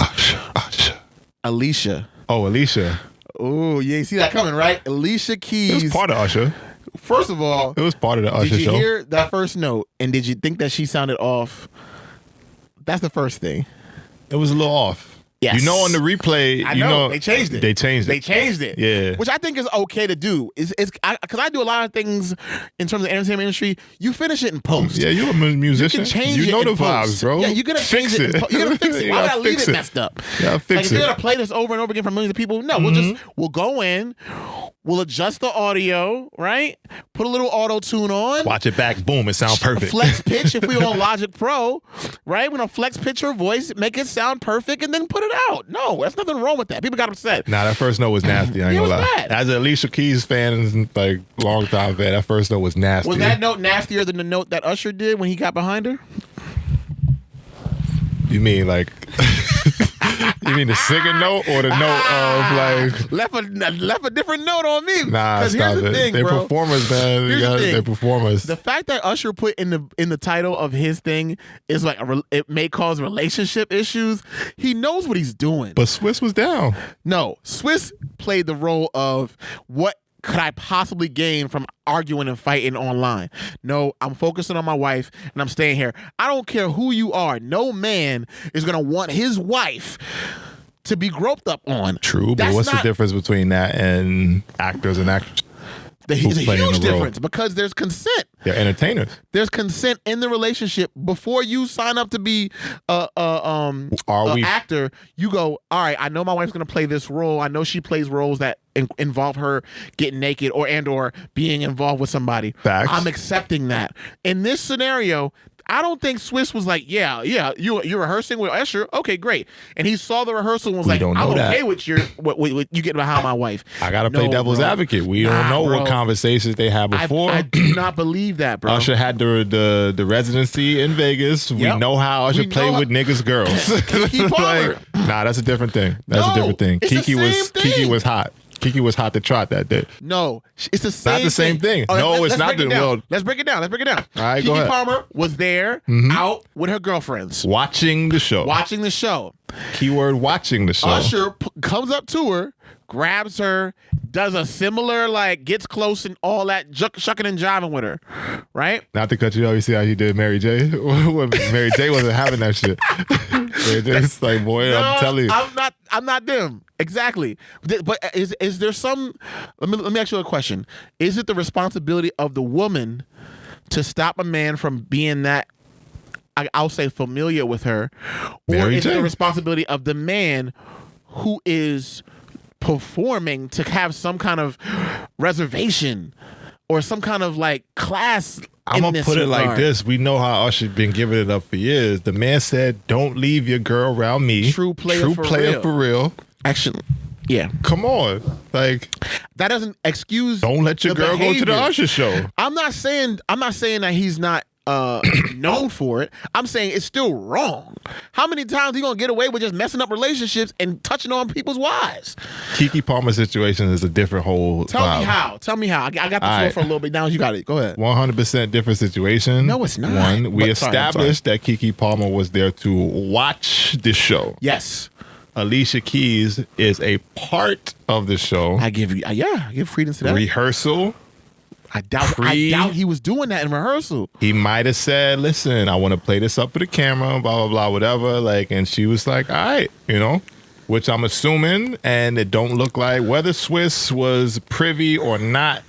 Usher. Alicia. Oh, Alicia. Oh, yeah, you see that coming, right? Alicia Keys. It was part of Usher. First of all, it was part of the Usher show. Did you hear that first note, and did you think that she sounded off? That's the first thing. It was a little off. Yes. You know, on the replay, I know they changed it. They changed it. Yeah. Which I think is okay to do. Because I do a lot of things in terms of the entertainment industry. You finish it in post. Yeah, you're a musician. You can change it. You know the vibes, bro. Yeah, you're gonna fix it. You're gonna fix it. Why would I leave it messed up? Yeah, fix it. If you're gonna play this over and over again for millions of people, no, we'll go in. We'll adjust the audio, right? Put a little auto tune on. Watch it back. Boom. It sounds perfect. Flex pitch if we on Logic Pro, right? We're gonna flex pitch her voice, make it sound perfect, and then put it out. No, there's nothing wrong with that. People got upset. Nah, that first note was nasty. I ain't gonna lie. Bad. As an Alicia Keys fan, like long time fan, that first note was nasty. Was that note nastier than the note that Usher did when he got behind her? You mean like? You mean the singing note or the note of like left a different note on me? Nah, stop it. They're performers, man. They're performers. The fact that Usher put in the title of his thing is like it may cause relationship issues. He knows what he's doing. But Swiss was down. No, Swiss played the role of what could I possibly gain from arguing and fighting online? No, I'm focusing on my wife and I'm staying here. I don't care who you are. No man is going to want his wife to be groped up on. True, but what's the difference between that and actors and actresses? There's a huge difference because there's consent. They're entertainers. There's consent in the relationship before you sign up to be an actor. You go, all right, I know my wife's going to play this role. I know she plays roles that involve her getting naked or being involved with somebody. Facts. I'm accepting that. In this scenario, I don't think Swiss was like, yeah, you're rehearsing with Usher. Okay, great. And he saw the rehearsal and was like, I'm okay with you getting behind my wife. I got to play devil's advocate. We don't know what conversations they had before. I do not believe that, bro. Usher had the residency in Vegas. Yep. We know how Usher played with niggas' girls. Kiki Palmer. Nah, that's a different thing. That's a different thing. Kiki was hot. Kiki was hot to trot that day. No, it's the same. Not the same thing. Right, no, it's not the well. Let's break it down. All right, Kiki go ahead. Palmer was there, out with her girlfriends, watching the show. Keyword: watching the show. Usher comes up to her, grabs her, does a similar gets close and all that shucking and jiving with her, right? Not to cut you off, you see how he did Mary J? Mary J wasn't having that shit. Mary J was like, boy, no, I'm telling you. I'm not them. Exactly. But is there some, let me ask you a question. Is it the responsibility of the woman to stop a man from being that, I'll say, familiar with her? Or is it the responsibility of the man who is performing to have some kind of reservation or some kind of class? I'm going to put it like this. We know how Usher's been giving it up for years. The man said, don't leave your girl around me. True player for real. Actually, yeah. Come on. That doesn't excuse don't let your girl behavior. go to the Usher show. I'm not saying that he's not known for it. I'm saying it's still wrong. How many times are you gonna get away with just messing up relationships and touching on people's wives? Kiki Palmer's situation is a different whole. Tell me how. I got the floor for a little bit. Now you got it. Go ahead. 100% different situation. No, it's not. We established that Kiki Palmer was there to watch the show. Yes. Alicia Keys is a part of the show. I give credence to that. Rehearsal. I doubt he was doing that in rehearsal. He might have said, listen, I want to play this up for the camera, blah, blah, blah, whatever. And she was like, all right, which I'm assuming, and it don't look like whether Swiss was privy or not.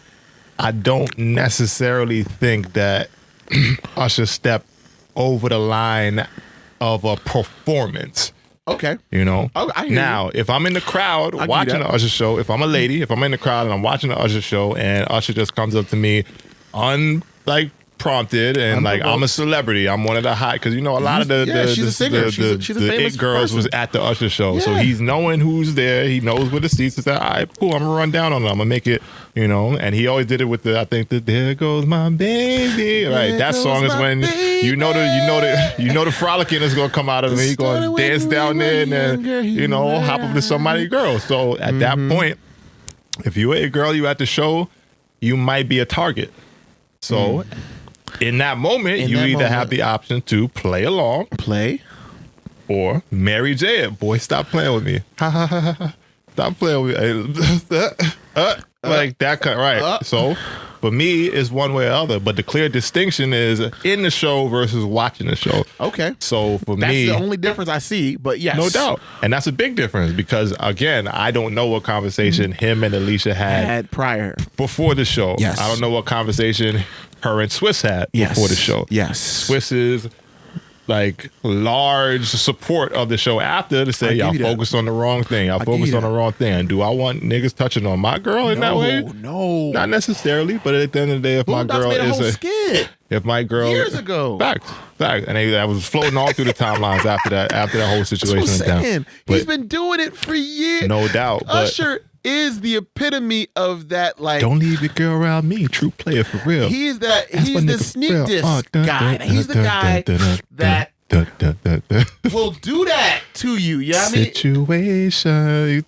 I don't necessarily think that Usher stepped over the line of a performance. Okay. I now, if I'm in the crowd watching the Usher show, if I'm a lady, if I'm in the crowd and I'm watching the Usher show and Usher just comes up to me prompted and I'm a celebrity, I'm one of the hot, because a lot of she's a singer. She's a famous it girls person. was at the Usher show, so he's knowing who's there. He knows where the seats is at. All right, cool. I'm gonna run down on them. I'm gonna make it, and he always did it with I think there goes my baby. Right, that song is when the frolicking is gonna come out of him. He's gonna dance down there and then hop up to somebody's girl. So at that point, if you a girl, you at the show, you might be a target. So. In that moment, you either have the option to play along. Or Mary J it. Boy, stop playing with me. Stop playing with me. Like that, right. So, for me, it's one way or other. But the clear distinction is in the show versus watching the show. Okay. So, for me... That's the only difference I see, but yes. No doubt. And that's a big difference because, again, I don't know what conversation him and Alicia had prior. Before the show. Yes. I don't know what conversation her and Swiss had before the show. Yes. Swiss's large support of the show after to say y'all focus on the wrong thing. Y'all focus on the wrong thing. And do I want niggas touching on my girl in that way? No. Not necessarily, but at the end of the day, if my girl is if my girl years ago. Facts. And I was floating all through the timelines after that whole situation went down. He's been doing it for years. No doubt. Usher is the epitome of that, don't leave your girl around me, true player for real. He's the sneak disc guy. He's the guy that will do that to you. You know what I mean? Situation.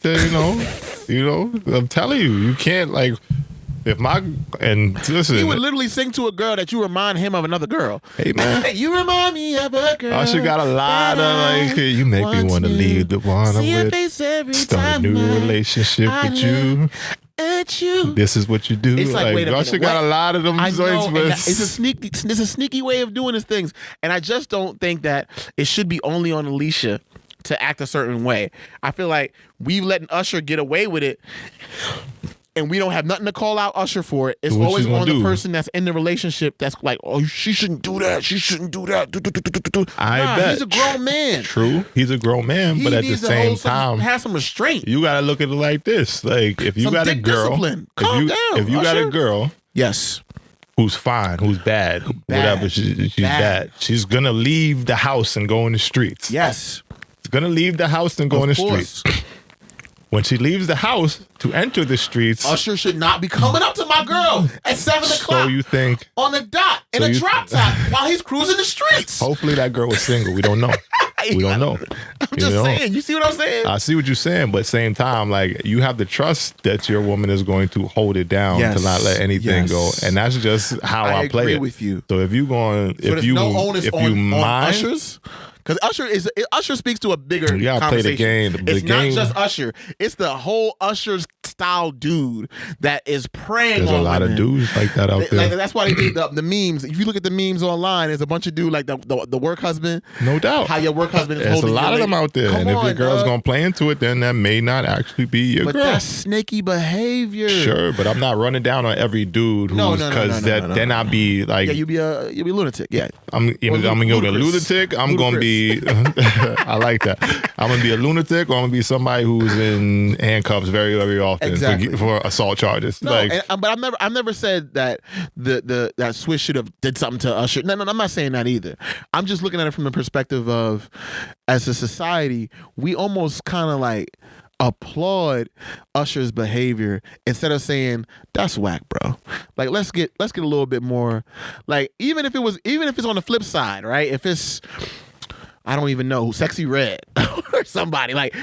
I'm telling you, you can't listen. He would literally sing to a girl that you remind him of another girl. Hey man, you remind me of a girl. Usher got a lot of you make me want to leave the one I'm with. Start a new relationship with you. At you. This is what you do. It's wait a minute. Usher got a lot of them joints. It's a sneaky way of doing his things, and I just don't think that it should be only on Alicia to act a certain way. I feel like we've let Usher get away with it. And we don't have nothing to call out Usher for it. It's always on the person that's in the relationship that's she shouldn't do that. She shouldn't do that. Bet. He's a grown man. True. He's a grown man, but at the same time, have some restraint. You got to look at it like this. If you got a girl, if you got a girl, yes, who's fine, who's bad, whatever, she's bad. She's going to leave the house and go in the streets. Yes. She's going to leave the house and go in the streets. When she leaves the house to enter the streets, Usher should not be coming up to my girl at 7 o'clock. So you think on the dot in a drop top while he's cruising the streets? Hopefully that girl was single. We don't know. We don't know. I'm just saying. You see what I'm saying? I see what you're saying, but same time, like you have to trust that your woman is going to hold it down to not let anything go, and that's just how I play it. I agree with you. So if you going, if you mind, Ushers. Because Usher speaks to a bigger you gotta conversation. Play the game. It's not just Usher. It's the whole Usher style dude that is preying There's on a lot women. of dudes like that out there. Like, that's why they did the memes. If you look at the memes online, there's a bunch of dudes like the work husband. No doubt. How your work husband is There's holding a lot of them out there. And if your girl's going to play into it, then that may not actually be your girl. But that's snaky behavior. Sure, but I'm not running down on every dude who's because then I'll be like, yeah, you'll be a lunatic. Yeah, I'm going to be a lunatic. I'm going to be. I like that. I'm going to be a lunatic, or I'm going to be somebody who's in handcuffs very, very often for assault charges. No, but I've never said that that Swiss should have did something to Usher. No, I'm not saying that either. I'm just looking at it from the perspective of, as a society, we almost kind of like applaud Usher's behavior instead of saying that's whack, bro. Like let's get a little bit more. Like even if it's on the flip side, right? If it's, I don't even know, Sexy Red or somebody like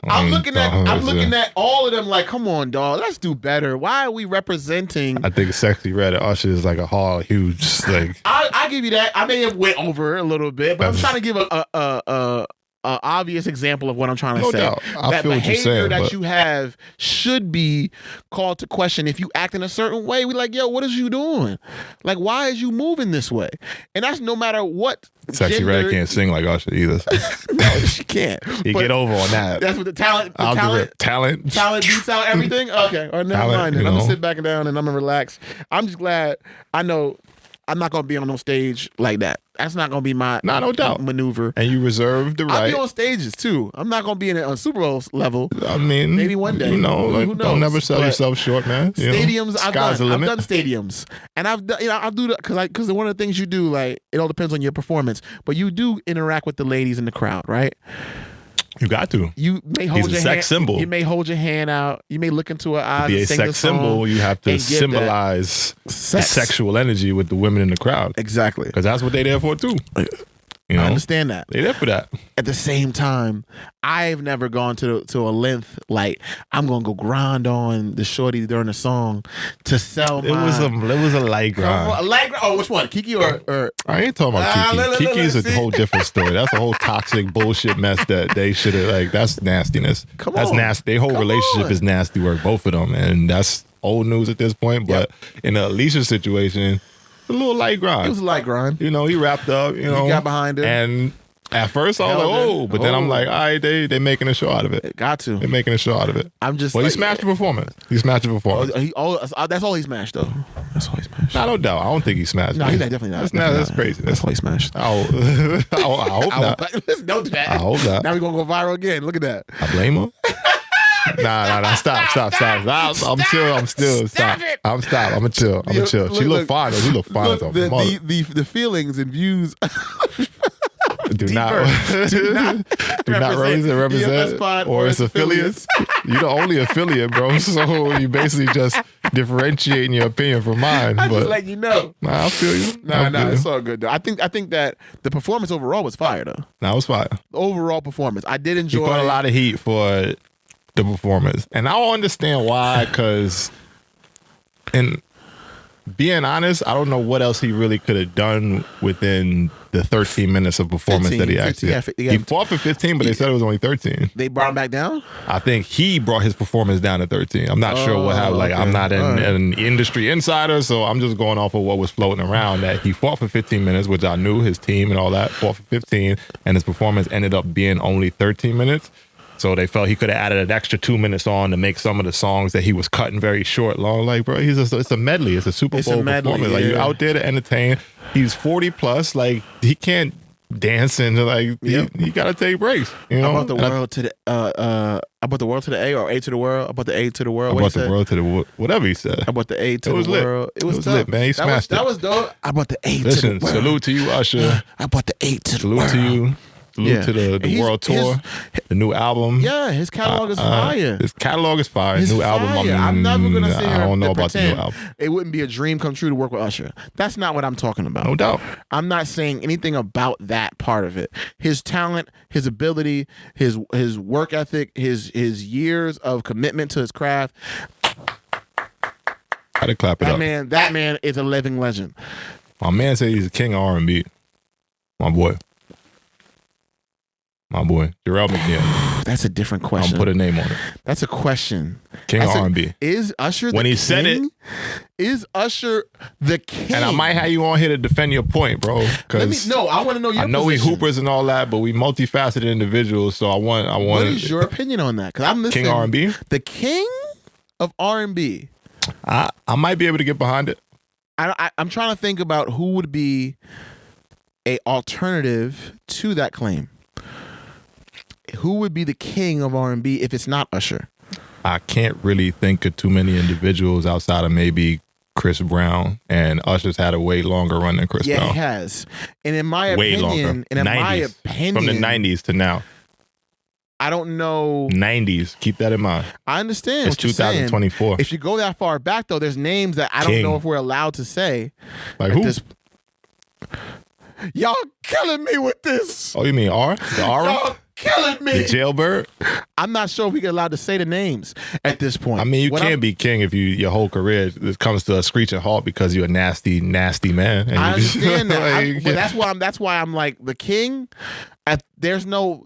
I'm looking at all of them like, come on, dog, let's do better. Why are we representing? I think Sexy Red and Usher is like a hard, huge like. I give you that. I may have went over a little bit, but I'm trying to give a obvious example of what I'm trying to say. Doubt. I that feel what you're saying, that you have should be called to question. If you act in a certain way, we like, yo, what is you doing? Like, why is you moving this way? And that's no matter what. Sexy Red can't sing like Usher either. No, she can't. You get over on that. That's what the talent beats out everything. Okay, or never mind. I'm gonna sit back down and I'm gonna relax. I'm just glad I know I'm not gonna be on no stage like that. That's not gonna be my no doubt maneuver. And you reserve the right. I'll be on stages too. I'm not gonna be on Super Bowl level. I mean, maybe one day. You know, like, who knows? Don't never sell yourself short, man. Stadiums, I've done limit. stadiums, and I've done. I'll do that because one of the things you do, like, it all depends on your performance, but you do interact with the ladies in the crowd, right? You got to. You may hold your sex symbol. You may hold your hand out. You may look into her eyes. To be a sex symbol, you have to symbolize sexual energy with the women in the crowd. Exactly, because that's what they're there for too. You know? I understand that. They're there for that. At the same time, I've never gone to a length like I'm gonna go grind on the shorty during the song to sell. It was a light grind. A light grind. Oh, which one? Kiki or? I ain't talking about Kiki. Kiki's a whole different story. That's a whole toxic bullshit mess that they should have. Like, that's nastiness. That's nasty. Their whole relationship is nasty work, both of them, and that's old news at this point. But in the Alicia situation, a little light grind. It was a light grind. You know, he wrapped up. You know, he got behind her, and at first I was like, oh, but then I'm like, all right, they making a show out of it. Got to. They're making a show out of it. I'm just. Well, he smashed the performance. He smashed the performance. That's all he smashed, though. That's all he smashed. No doubt. I don't think he smashed. No, he's definitely not. That's crazy. That's all he smashed. I hope not. Don't do that. I hope not. Now we're gonna go viral again. Look at that. I blame him. Nah. Stop. I'm chill. I'm still. Stop. I'm gonna chill. She look fine. She look fine. The feelings and views. Do not represent EFS Pod or its affiliates. You're the only affiliate, bro. So you basically just differentiating your opinion from mine. I just let you know. Nah, I feel you. It's all good though. I think that the performance overall was fire though. That was fire. The overall performance, I did enjoy. You got a lot of heat for the performance, and I don't understand why. Because, and being honest, I don't know what else he really could have done within the 13 minutes of performance that he actually had. He fought for 15, but they said it was only 13. They brought him back down? I think he brought his performance down to 13. I'm not sure what happened. Like, okay. I'm not an industry insider, so I'm just going off of what was floating around, that he fought for 15 minutes, which I knew his team and all that fought for 15, and his performance ended up being only 13 minutes. So they felt he could have added an extra 2 minutes on to make some of the songs that he was cutting very short long. Like, bro, it's a medley. It's a Super Bowl performance. Yeah. Like, you out there to entertain. He's 40 plus. Like, he can't dance into, like, he got to take breaks. You know? I brought the world to the I brought the world to the A, or A to the world. I brought the A to the world. I brought the world to the whatever he said. I brought the A to the world. It was lit, man. He smashed it. That was dope. I brought the A to the world. Listen, salute to you, Usher. I brought the A to the world. Salute to you. Salute to the world tour, the new album. Yeah, his catalog is fire. His catalog is fire. His new album. I'm never gonna say I don't know about the new album. It wouldn't be a dream come true to work with Usher. That's not what I'm talking about. No doubt. I'm not saying anything about that part of it. His talent, his ability, his work ethic, his years of commitment to his craft. I had to clap it up. That man is a living legend. My man said he's the king of R&B. My boy. Jarrell McNeil. That's a different question. I'll put a name on it. That's a question. King of R&B. Is Usher the king? When he said it. Is Usher the king? And I might have you on here to defend your point, bro. No, I want to know your I know position. we hoopers and all that, but we multifaceted individuals, so I want. What is your opinion on that? Because I'm listening. King R&B? The king of R&B. I might be able to get behind it. I'm trying to think about who would be a alternative to that claim. Who would be the king of R&B if it's not Usher? I can't really think of too many individuals outside of maybe Chris Brown, and Usher's had a way longer run than Chris Brown. Yeah, he has. And in my way opinion, longer. and in my opinion, from the 90s to now. I don't know. 90s. Keep that in mind. I understand. It's what you're 2024. saying. If you go that far back, though, there's names that I don't know if we're allowed to say. Like who? Y'all killing me with this. Oh, you mean R? The R? Y'all killing me. The jailbird? I'm not sure if we get allowed to say the names at this point. I mean, you can't be king if your whole career comes to a screeching halt because you're a nasty, nasty man. And I understand that. But like, that's why I'm like the king. There's no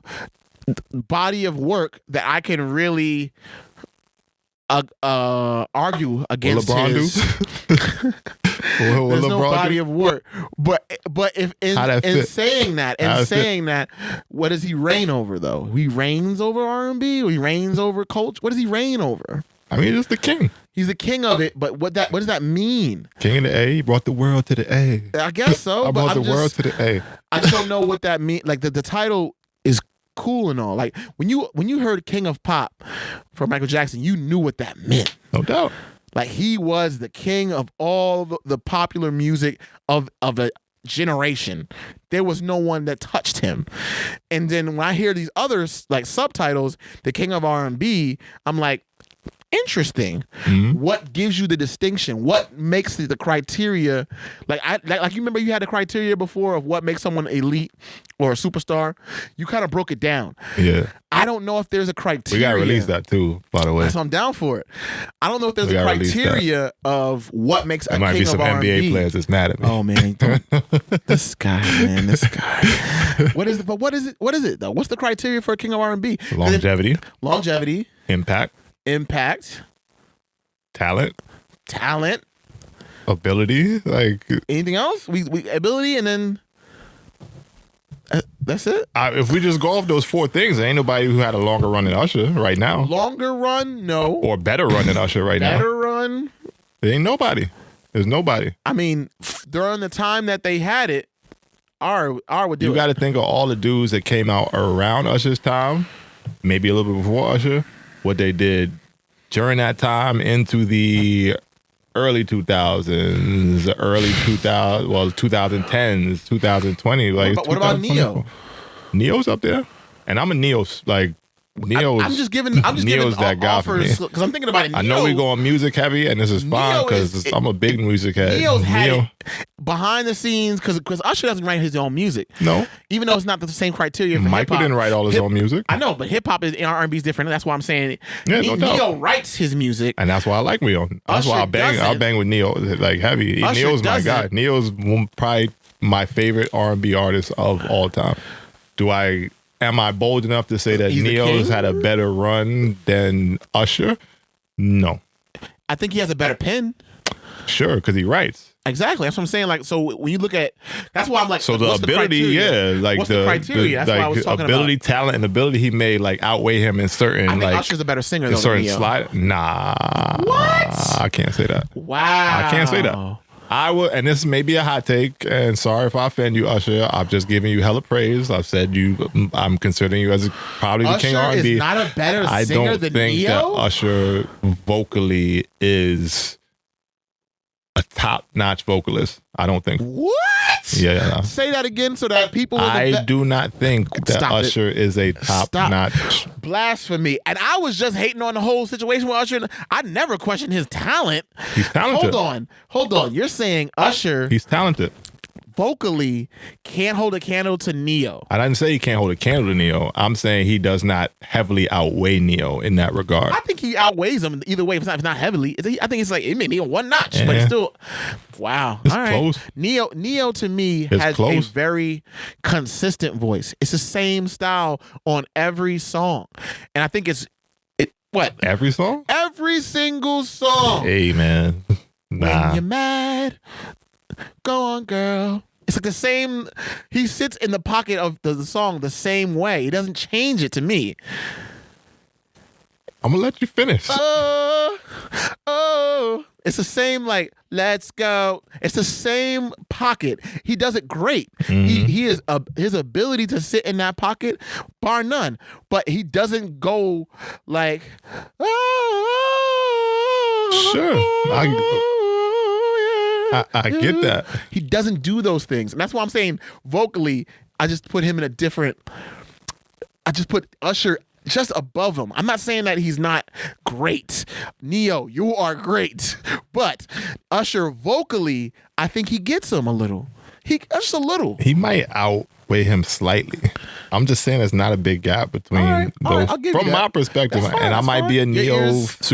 body of work that I can really argue against. LeBron his. There's no body of work, but if in saying that, what does he reign over though? He reigns over R&B, or he reigns over culture. What does he reign over? I mean, he's the king. He's the king of it, but what does that mean? King of the A. He brought the world to the A. I guess so. I brought the world to the A. I just don't know what that means. Like the title is cool and all. Like when you heard King of Pop for Michael Jackson, you knew what that meant. No doubt. Like he was the king of all the popular music of a generation. There was no one that touched him. And then when I hear these others like subtitles, the king of R&B, I'm like, interesting. Mm-hmm. What gives you the distinction? What makes the criteria? Like you remember you had the criteria before of what makes someone elite or a superstar. You kind of broke it down. Yeah. I don't know if there's a criteria. We gotta release that too, by the way. So I'm down for it. I don't know if there's a criteria of what makes a king of R&B. There might be some NBA players that's mad at me. Oh man, this guy. What is it though? What's the criteria for a king of R&B? Longevity. Impact. Talent. Ability. Like anything else? We ability and then that's it. If we just go off those four things, there ain't nobody who had a longer run than Usher right now. Longer run? No. Or better run than Usher right now. Better run? There ain't nobody. There's nobody. I mean, during the time that they had it, R would do it. You got to think of all the dudes that came out around Usher's time, maybe a little bit before Usher, what they did during that time into the early 2000s, 2010s, 2020. Like, what about Neo? Neo's up there, and I'm a Neo's like. Neo's, I'm just giving that guy offers because I'm thinking about it. I know we go on music heavy, and this is fine because I'm a big music head. Neo's had it behind the scenes because Usher doesn't write his own music. No, even though it's not the same criteria for Michael didn't write all his own music. I know, but hip hop is R&B is different. That's why I'm saying it. Yeah, no doubt. Neo writes his music, and that's why I like Neo. That's why I bang with Neo like heavy. Neo's my guy. Neo's probably my favorite R&B artist of all time. Am I bold enough to say that Neo's had a better run than Usher? No. I think he has a better pen. Sure, because he writes. Exactly. That's what I'm saying. Like, so when you look at, that's why I'm like, so the ability, what's the criteria? That's like, what I was talking ability, about. Talent, and ability he made like outweigh him in certain. I think Usher's a better singer though than Neo. Nah. What? I can't say that. Wow. I can't say that. I will, and this may be a hot take, and sorry if I offend you, Usher. I've just given you hella praise. I've said I'm considering you as probably the king of R&B. Usher is not a better singer than Neo? I don't think that Usher vocally is a top-notch vocalist. I don't think. What? Yeah. Say that again so that people. I do not think that Stop it. Usher is a top-notch. Blasphemy. And I was just hating on the whole situation with Usher. I never questioned his talent. He's talented. Hold on. You're saying Usher He's talented. vocally can't hold a candle to Neo. I didn't say he can't hold a candle to Neo. I'm saying he does not heavily outweigh Neo in that regard. I think he outweighs him either way. If it's not heavily, I think it's like it may be one notch, but it's still. Wow. It's all right. close. Neo to me has a very consistent voice. It's the same style on every song, and I think what Every song? every single song. Hey, man. Nah. When you're mad, go on, girl. It's like the same. He sits in the pocket of the song the same way. He doesn't change it to me. I'm going to let you finish. It's the same, like, let's go. It's the same pocket. He does it great. He is his ability to sit in that pocket, bar none. But he doesn't go like, Sure. I get that. He doesn't do those things. And that's why I'm saying vocally, I just put him in a different, I just put Usher just above him. I'm not saying that he's not great. Neo, you are great. But Usher vocally, I think he gets him a little. Just a little. He might outweigh him slightly. I'm just saying there's not a big gap between those. I'll give you From that. my perspective, That's fine, and I that's might fine. be a Your Neo ears-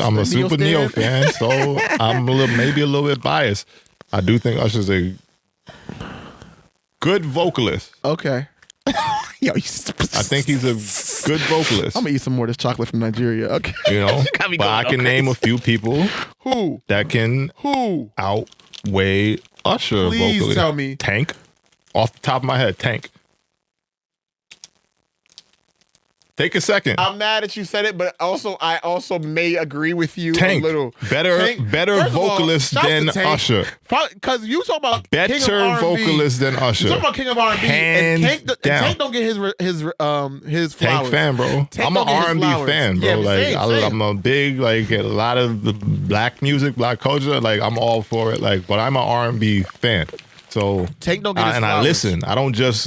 I'm a super Neo stand. fan, so I'm maybe a little bit biased. I do think Usher's a good vocalist. Okay. Yo, I think he's a good vocalist. I'm gonna eat some more of this chocolate from Nigeria. Okay. You know, got me but going I can all name a crazy. few people Who? that can outweigh Usher Please vocally. tell me. Tank, off the top of my head, Tank. Take a second. I'm mad that you said it, but I also may agree with you Tank, a little. better First of all, vocalist shouts to than Tank. Usher. Because you talk about King of Better R&B. vocalist than Usher. You talk about King of R&B, Hands and down. Tank don't get his flowers. Tank fan, bro. Tank I'm an don't get his R&B flowers. fan, bro. Yeah, like same. I'm a big a lot of the black music, black culture. Like I'm all for it. Like, but I'm an R&B fan. So Tank don't get his and I flowers. listen. I don't just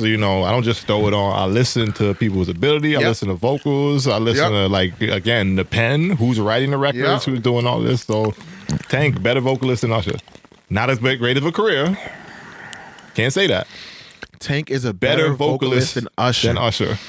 throw it on. I listen to people's ability. I Yep. listen to vocals. I listen to again the pen, who's writing the records, Yep. who's doing all this. So Tank, better vocalist than Usher. Not as great of a career. Can't say that. Tank is a Better vocalist than Usher.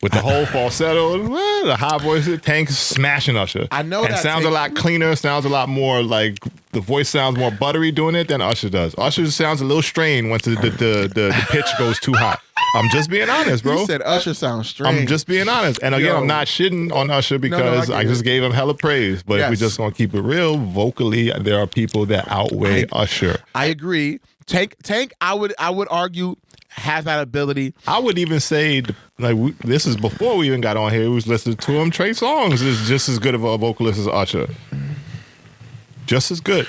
With the whole falsetto, the high voice, Tank's smashing Usher. I know and that sounds Tank- a lot cleaner. Sounds a lot more like the voice sounds more buttery doing it than Usher does. Usher sounds a little strained once the pitch goes too high. I'm just being honest, bro. You said Usher sounds strange. I'm just being honest. And again, Yo. I'm not shitting on Usher because I I get just it. gave him hella praise. But if we're Yes. just gonna keep it real, vocally, there are people that outweigh Usher. I agree. Tank. I would argue has that ability. I would even say, this is before we even got on here. We was listening to him. Trey Songz is just as good of a vocalist as Usher. Just as good.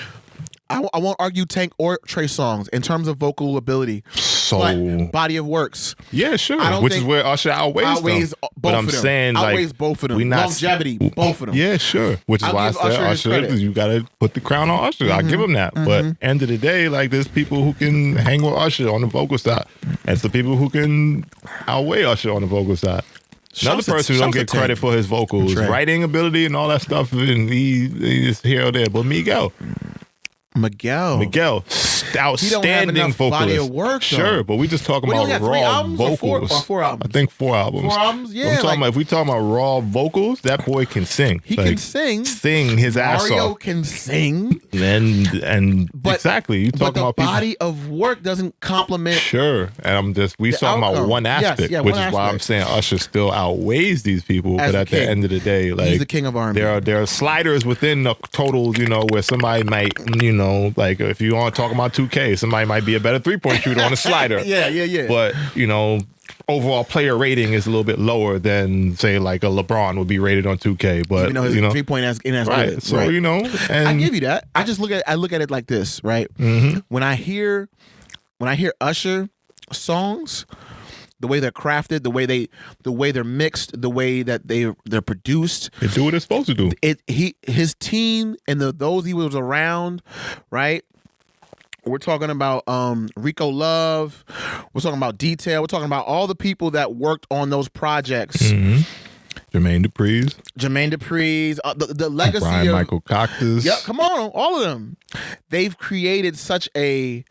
I won't argue Tank or Trey Songz in terms of vocal ability. So But body of works. yeah, sure. I don't Which is think where Usher outweighs them. both But I'm of them. saying Outweighs both of them. Longevity, both of them. Yeah, sure. Which is I'll why I give said Usher his Usher, credit. you got to put the crown on Usher. I give him that. But end of the day, there's people who can hang with Usher on the vocal side, and some people who can outweigh Usher on the vocal side. Another person who don't get credit for his vocals, writing ability and all that stuff, and he's here or there. But Miguel, outstanding enough vocalist. body of work, though. Sure, but we just talking What, he about only got 3 raw albums or vocals. four albums? I think 4 albums. 4 albums? Yeah, I'm talking about, if we talking about raw vocals, that boy can sing. He can sing. Sing his ass Mario off. can sing. And exactly, you But talking the about people. body of work doesn't complement. Sure, and we talking about outcome. one Yes, aspect, yeah, which one is why I'm aspect. saying Usher still outweighs these people. As But the at the king. end of the day, He's the king of R&B. There are sliders within the total, where somebody might, if you want to talk about 2K, somebody might be a better 3-point shooter on a slider. Yeah. But overall player rating is a little bit lower than say like a LeBron would be rated on 2K. But his 3-point as right. good. So right. and I give you that. I look at it like this, right? Mm-hmm. When I hear Usher songs, the way they're crafted, the way they're mixed, the way that they're produced. They do what they're supposed to do. His team and those he was around, right? We're talking about Rico Love. We're talking about Detail. We're talking about all the people that worked on those projects. Mm-hmm. Jermaine Dupri's, the legacy Brian of Michael Cox's. Yeah, come on, all of them. They've created such a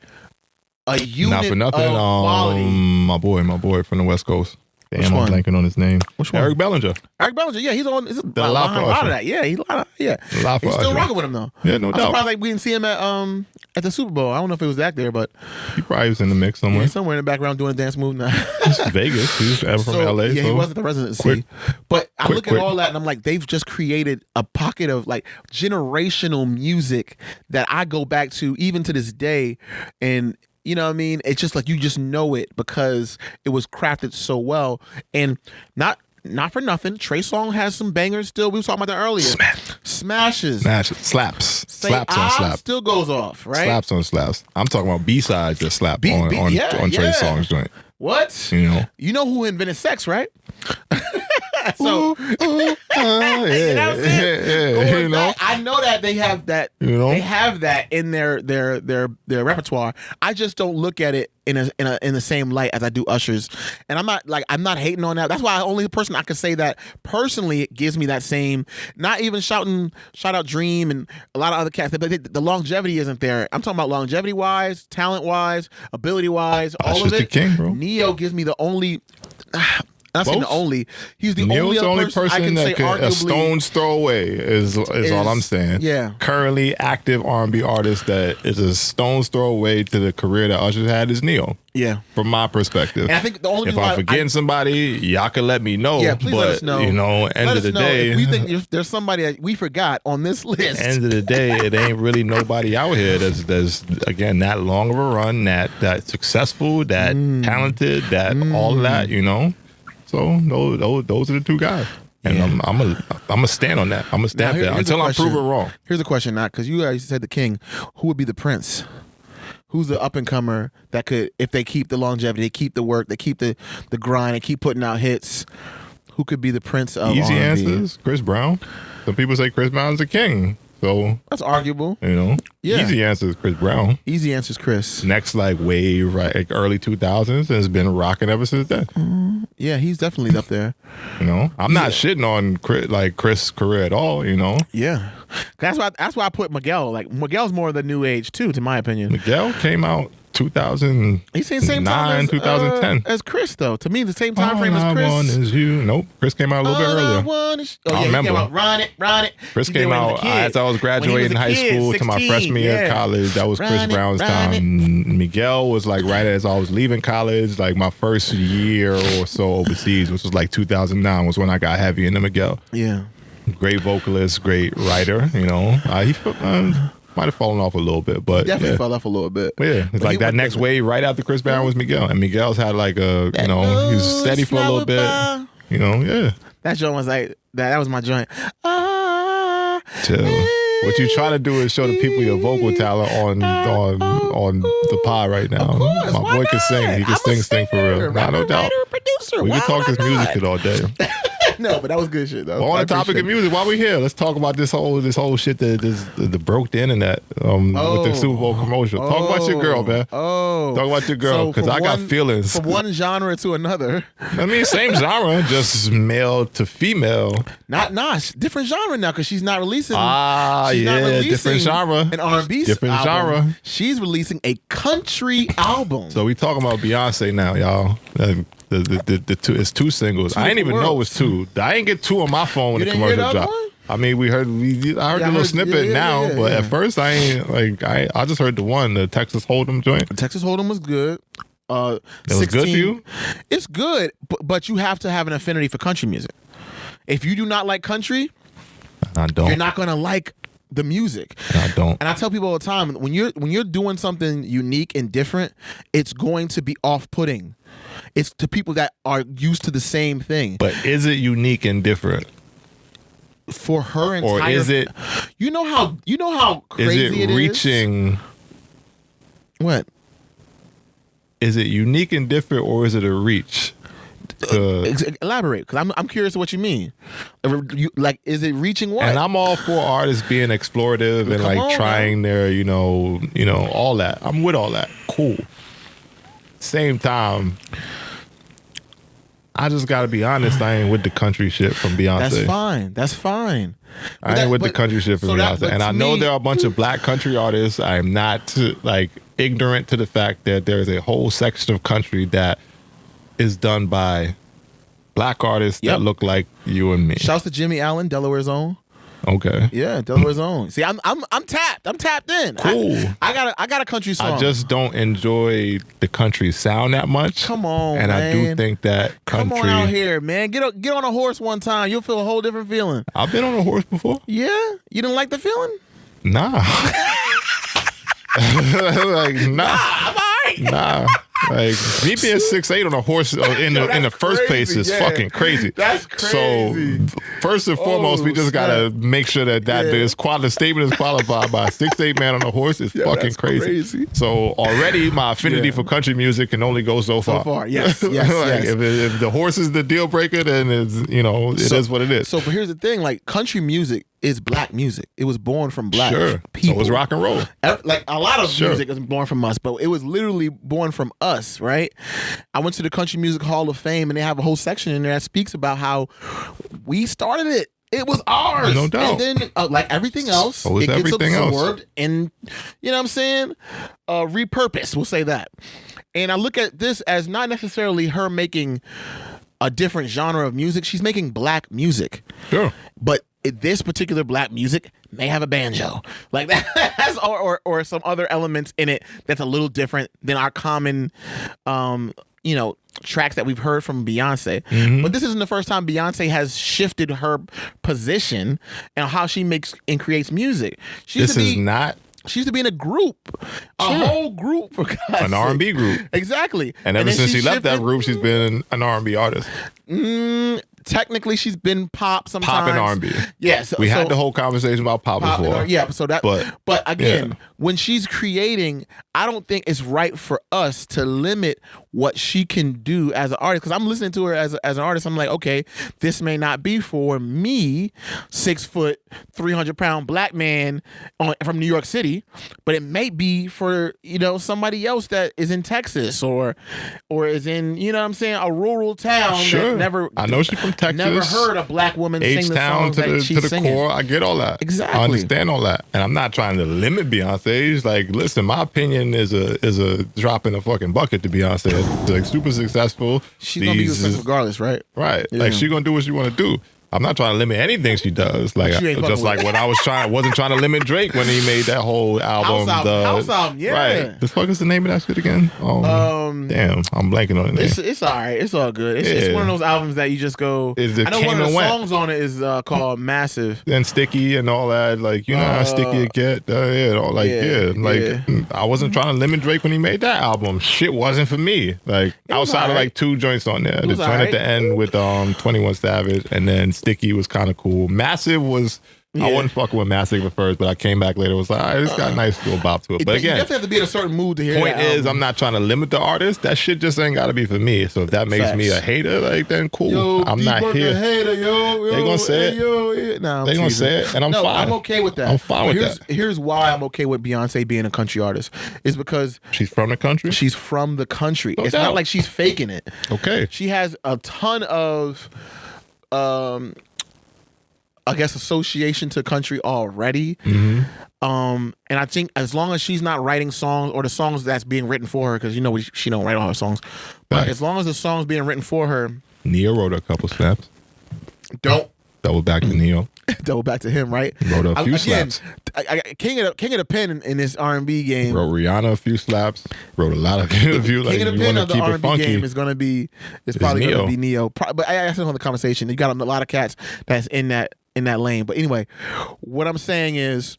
unit Not for nothing. of quality. My boy from the West Coast. Damn, I'm blanking on his name. Which one? Eric Bellinger. Yeah, he's on. He's a lot for of that. Yeah, he's a lot for He's still Usher. rocking with him though. Yeah, no I'm doubt. surprised we didn't see him at the Super Bowl. I don't know if it was back there, but He probably was in the mix somewhere. he's somewhere in the background doing a dance move now. It's Vegas. He's from LA. Yeah, so he was at the residency. But I look quick. at all that and I'm like, they've just created a pocket of like generational music that I go back to even to this day. And you know what I mean? It's just like you just know it because it was crafted so well. And not for nothing, Trey Songz has some bangers still. We were talking about that earlier. Smashes. Slaps. Say Slaps on Ah slaps. still goes off, right? Slaps on slaps. I'm talking about B-sides that slap on Trey Songz joint. What? You know who invented sex, right? So yeah. You know, I know that they have that. They have that in their repertoire. I just don't look at it in the same light as I do Usher's, and I'm not hating on that. That's why only person I could say that personally it gives me that same. Not even shout out Dream and a lot of other cats. The longevity isn't there. I'm talking about longevity wise, talent wise, ability wise, all Usher's of it. the king, bro. Neo gives me the only. Not saying the only. He's the Neil's only person I can say that could arguably a stone's throw away is all I'm saying. Yeah. Currently active R&B artist that is a stone's throw away to the career that Usher had is Neo. Yeah. From my perspective. And I think the only if reason I'm forgetting somebody, y'all can let me know. Yeah, please let us know. You know, end let of the us know day. if we think if there's somebody that we forgot on this list. End of the day, it ain't really nobody out here that's again that long of a run, that successful, that talented, that all of that, you know. So those are the two guys, and I'm gonna stand on that. I'm gonna stand there until I prove it wrong. Here's a question, not because you guys said the king. Who would be the prince? Who's the up and comer that could, if they keep the longevity, they keep the work, they keep the grind, they keep putting out hits? Who could be the prince of Easy R&B? answers. Chris Brown. Some people say Chris Brown's the king. So that's arguable. You know, easy answer is Chris Brown. Easy answer is Chris. Next wave, right, like early 2000s, and has been rocking ever since then. Yeah, he's definitely up there. You know, I'm not shitting on Chris' career at all. You know. Yeah, that's why I put Miguel. Like Miguel's more of the new age too, to my opinion. Miguel came out 2009, he's the same time as, 2010 as Chris though. To me, the same time frame as Chris. All I want is you. Nope, Chris came out a little bit earlier. I remember. He came out, Run It. Chris came out as I was graduating high school 16, to my freshman year of college. That was Chris Brown's time. Miguel was like right as I was leaving college, like my first year or so overseas, which was like 2009, was when I got heavy into Miguel. Yeah, great vocalist, great writer. You know, he might have fallen off a little bit, but definitely fell off a little bit. Yeah, it's like that next wave right after Chris Brown was Miguel, and Miguel's had like a he was steady for a little bit. You know, that joint was like that was my joint. Chill. What you trying to do is show the people your vocal talent on the pod right now. Course, my boy can sing. He can sing for real. Nah, no doubt. Producer. We can talk this music all day. No, but that was good shit though. On the topic of music, while we here, let's talk about this whole shit that broke the internet with the Super Bowl commercial. Talk about your girl, man. Talk about your girl, because I got feelings. From one genre to another. I mean, same genre, just male to female. Not different genre now, because she's not releasing. Different genre. An R&B different album. genre. She's releasing a country album. So we talking about Beyonce now, y'all. The two, it's two singles. I didn't even know it was two. I didn't get two on my phone when the commercial dropped. I mean, I heard the little snippet now, but at first I ain't I just heard the one, the Texas Hold'em joint. The Texas Hold'em was good. It was good to you? It's good, but you have to have an affinity for country music. If you do not like country, I don't. You're not gonna like the music. I don't. And I tell people all the time, when you're doing something unique and different, it's going to be off-putting. It's to people that are used to the same thing. But is it unique and different? For her entire, or is it? You know how crazy it is. Reaching? What? Is it unique and different, or is it a reach? elaborate, because I'm curious what you mean. Like, is it reaching what? And I'm all for artists being explorative and like trying their, all that. I'm with all that. Cool. Same time, I just gotta be honest. I ain't with the country shit from Beyonce. That's fine. I ain't with the country shit from Beyonce. And I know there are a bunch of black country artists. I am not like ignorant to the fact that there is a whole section of country that is done by black artists that look like you and me. Shouts to Jimmy Allen, Delaware's own. Okay. Yeah, Delaware's own. See, I'm tapped. I'm tapped in. Cool. I got a country song. I just don't enjoy the country sound that much. Come on, and man. I do think that country. Come on out here, man. Get on a horse one time. You'll feel a whole different feeling. I've been on a horse before. Yeah, you didn't like the feeling? Nah. Like nah. I'm all right. Nah. Like me being 6'8" on a horse in the first place is fucking crazy. That's crazy. So first and foremost, we just gotta make sure that the statement is qualified by a 6'8" man on a horse is fucking crazy. So already my affinity for country music can only go so far. So far, yes. Like yes. If the horse is the deal breaker, then it's it is what it is. So, but here's the thing: like country music is black music. It was born from black people. So it was rock and roll. Like a lot of music is born from us, but it was literally born from us, right? I went to the Country Music Hall of Fame, and they have a whole section in there that speaks about how we started it. It was ours. No doubt. And then, like everything else, so it gets absorbed and, you know what I'm saying? Repurposed, we'll say that. And I look at this as not necessarily her making a different genre of music. She's making black music. Sure. But this particular black music may have a banjo, like that, or some other elements in it that's a little different than our common, tracks that we've heard from Beyonce. Mm-hmm. But this isn't the first time Beyonce has shifted her position and how she makes and creates music. She used to be in a group, whole group, for God's sake. An R&B group. Exactly. And ever since she left that group, she's been an R&B artist. Technically, she's been pop sometimes. Pop and R&B. Yes. We had the whole conversation about pop before. Yeah. So that. But again, when she's creating, I don't think it's right for us to limit what she can do as an artist. Because I'm listening to her as an artist. I'm like, okay, this may not be for me, 6 foot, 300-pound black man from New York City, but it may be for somebody else that is in Texas or is in a rural town. Sure. That never. I know she's from Texas. Never heard a black woman sing the songs that she's singing. Core. I get all that. Exactly. I understand all that, and I'm not trying to limit Beyonce. It's like, listen, my opinion is a drop in a fucking bucket to Beyonce. It's like super successful. She's gonna be successful regardless, right? Right. Yeah. Like she's gonna do what she want to do. I'm not trying to limit anything she does. Like just like when I wasn't trying to limit Drake when he made that whole album. House album, yeah. Right. The fuck is the name of that shit again? Damn, I'm blanking on the name. It's all right. It's all good. It's one of those albums that you just go. I know one of the songs on it is called Massive. And Sticky and all that. Like, how sticky it get. I wasn't trying to limit Drake when he made that album. Shit wasn't for me. Like outside of like 2 joints on there. The joint at the end with 21 Savage and then Sticky was kind of cool. Massive was I wasn't fucking with Massive at first, but I came back later. Was like, all right, it's got a nice little bop to it. But again, you definitely have to be in a certain mood to hear. Point is, I'm not trying to limit the artist. That shit just ain't got to be for me. So if that makes me a hater, like then cool. Yo, I'm not here. Hater, they gonna say it. No, they gonna say it, and I'm fine. I'm okay with that. I'm fine with that. Here's why I'm okay with Beyonce being a country artist. Is because she's from the country. She's from the country. It's not like she's faking it. Okay. She has a ton of I guess association to country already. Mm-hmm. And I think as long as she's not writing songs or the songs that's being written for her, because she don't write all her songs, but as long as the songs being written for her. Neo wrote a couple snaps. Double back to Neo. Double back to him, right? Wrote a few slaps. King of the pen in this R&B game. Wrote Rihanna a few slaps. Wrote a lot of few. King of the pen of the R&B game is going to be. It's probably going to be Neo. But I asked him on the conversation. You got a lot of cats that's in that lane. But anyway, what I'm saying is,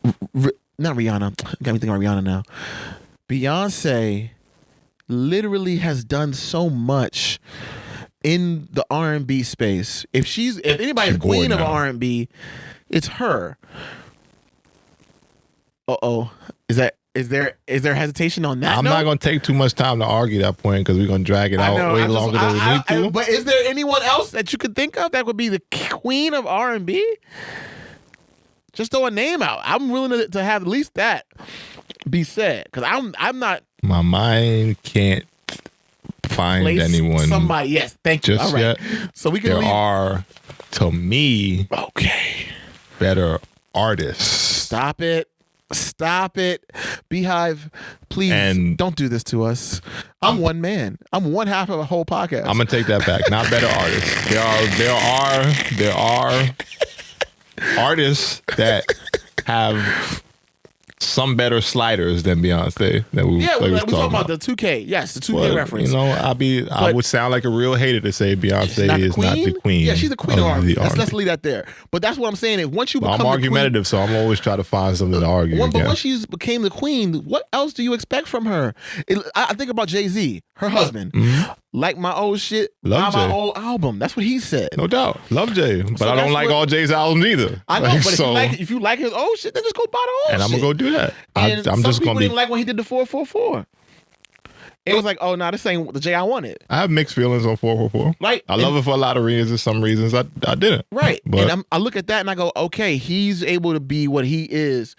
not Rihanna. Got me thinking about Rihanna now. Beyonce literally has done so much in the R&B space. If anybody's queen of R&B, it's her. Is that Is there hesitation on that? I'm not going to take too much time to argue that point because we're going to drag it out way longer than we need to. But is there anyone else that you could think of that would be the queen of R&B? Just throw a name out. I'm willing to have at least that be said because I'm not. My mind can't find anyone. Somebody, yes, thank you. Just all right. yet. So we can. There are, to me, better artists. Stop it. Beehive, please don't do this to us. I'm one man. I'm one half of a whole podcast. I'm gonna take that back. Not better artists. There are artists that have some better sliders than Beyonce. We talking about the 2K. Yes, the 2K reference. You know, I would sound like a real hater to say Beyonce is not the queen. Yeah, she's the queen of R&B. Let's leave that there. But that's what I'm saying. Is once you become I'm argumentative, so I'm always trying to find something to argue. But once she became the queen, what else do you expect from her? I think about Jay-Z, her husband. Mm-hmm. Like my old shit, buy my old album. That's what he said. No doubt. Love Jay. But I don't like all Jay's albums either. I know, but if you like his old shit, then just go buy the old shit. And I'm going to go do that. I'm just going to didn't like when he did the 444. It was like, oh, no, this ain't the Jay I wanted. I have mixed feelings on 444. I love it for a lot of reasons. Some reasons I didn't. Right. But I look at that and I go, okay, he's able to be what he is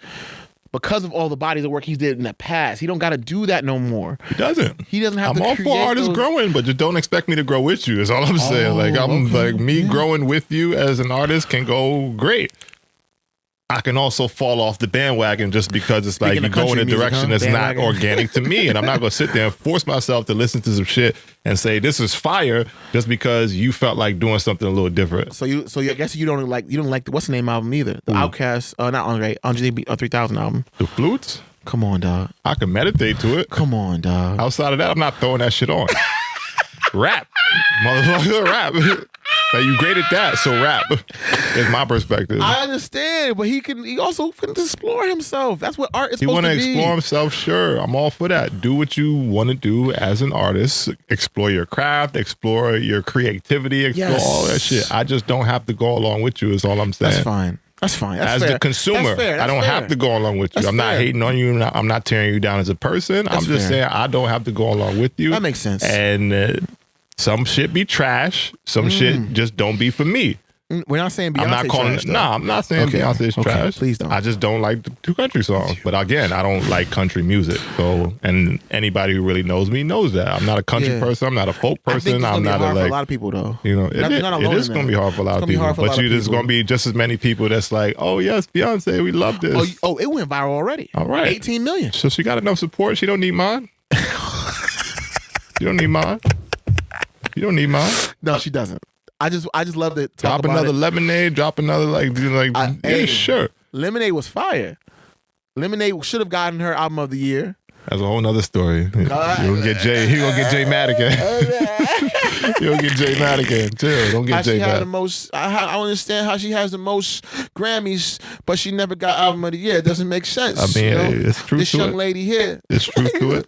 because of all the bodies of work he's did in the past. He don't got to do that no more. He doesn't. He doesn't have to I'm all for artists growing, but just don't expect me to grow with you is all I'm saying. Me growing with you as an artist can go great. I can also fall off the bandwagon just because it's like you go in a direction that's not organic to me. And I'm not going to sit there and force myself to listen to some shit and say, this is fire just because you felt like doing something a little different. So I guess you don't like the What's the Name album either. The Outkast, not Andre 3000 album. The Flutes? Come on, dog. I can meditate to it. Come on, dog. Outside of that, I'm not throwing that shit on. Rap. Motherfucker, rap. Like, you great at that, so rap is my perspective. I understand, but he also can explore himself. That's what art is supposed to be. He want to explore himself, sure. I'm all for that. Do what you want to do as an artist. Explore your craft, explore your creativity, explore all that shit. I just don't have to go along with you is all I'm saying. That's fine. That's as fair. The consumer, I don't have to go along with you. I'm not hating on you. I'm not tearing you down as a person. I'm just saying I don't have to go along with you. That makes sense. And some shit be trash. Some shit just don't be for me. We're not saying Beyonce I'm not calling trash, it. I'm not saying Beyonce is trash. Please don't. I just don't like the two country songs. But again, I don't like country music. So, and anybody who really knows me knows that. I'm not a country person. I'm not a folk person. I'm not for a lot of people though. You know, it is going to be hard for a lot of people. But there's going to be just as many people that's like, oh yes, Beyonce, we love this. Oh, it went viral already. All right, 18 million. So she got enough support. She don't need mine. You don't need mine. You don't need mine. No, she doesn't. I just love to drop talk about another Lemonade. Drop another sure. Lemonade was fire. Lemonade should have gotten her album of the year. That's a whole nother story. He gonna get Jay mad again. You gonna get Jay mad again. Chill. Don't get Jay mad. I understand how she has the most Grammys, but she never got album of the year. It doesn't make sense. I mean, it's true. This young lady here. It's truth to it.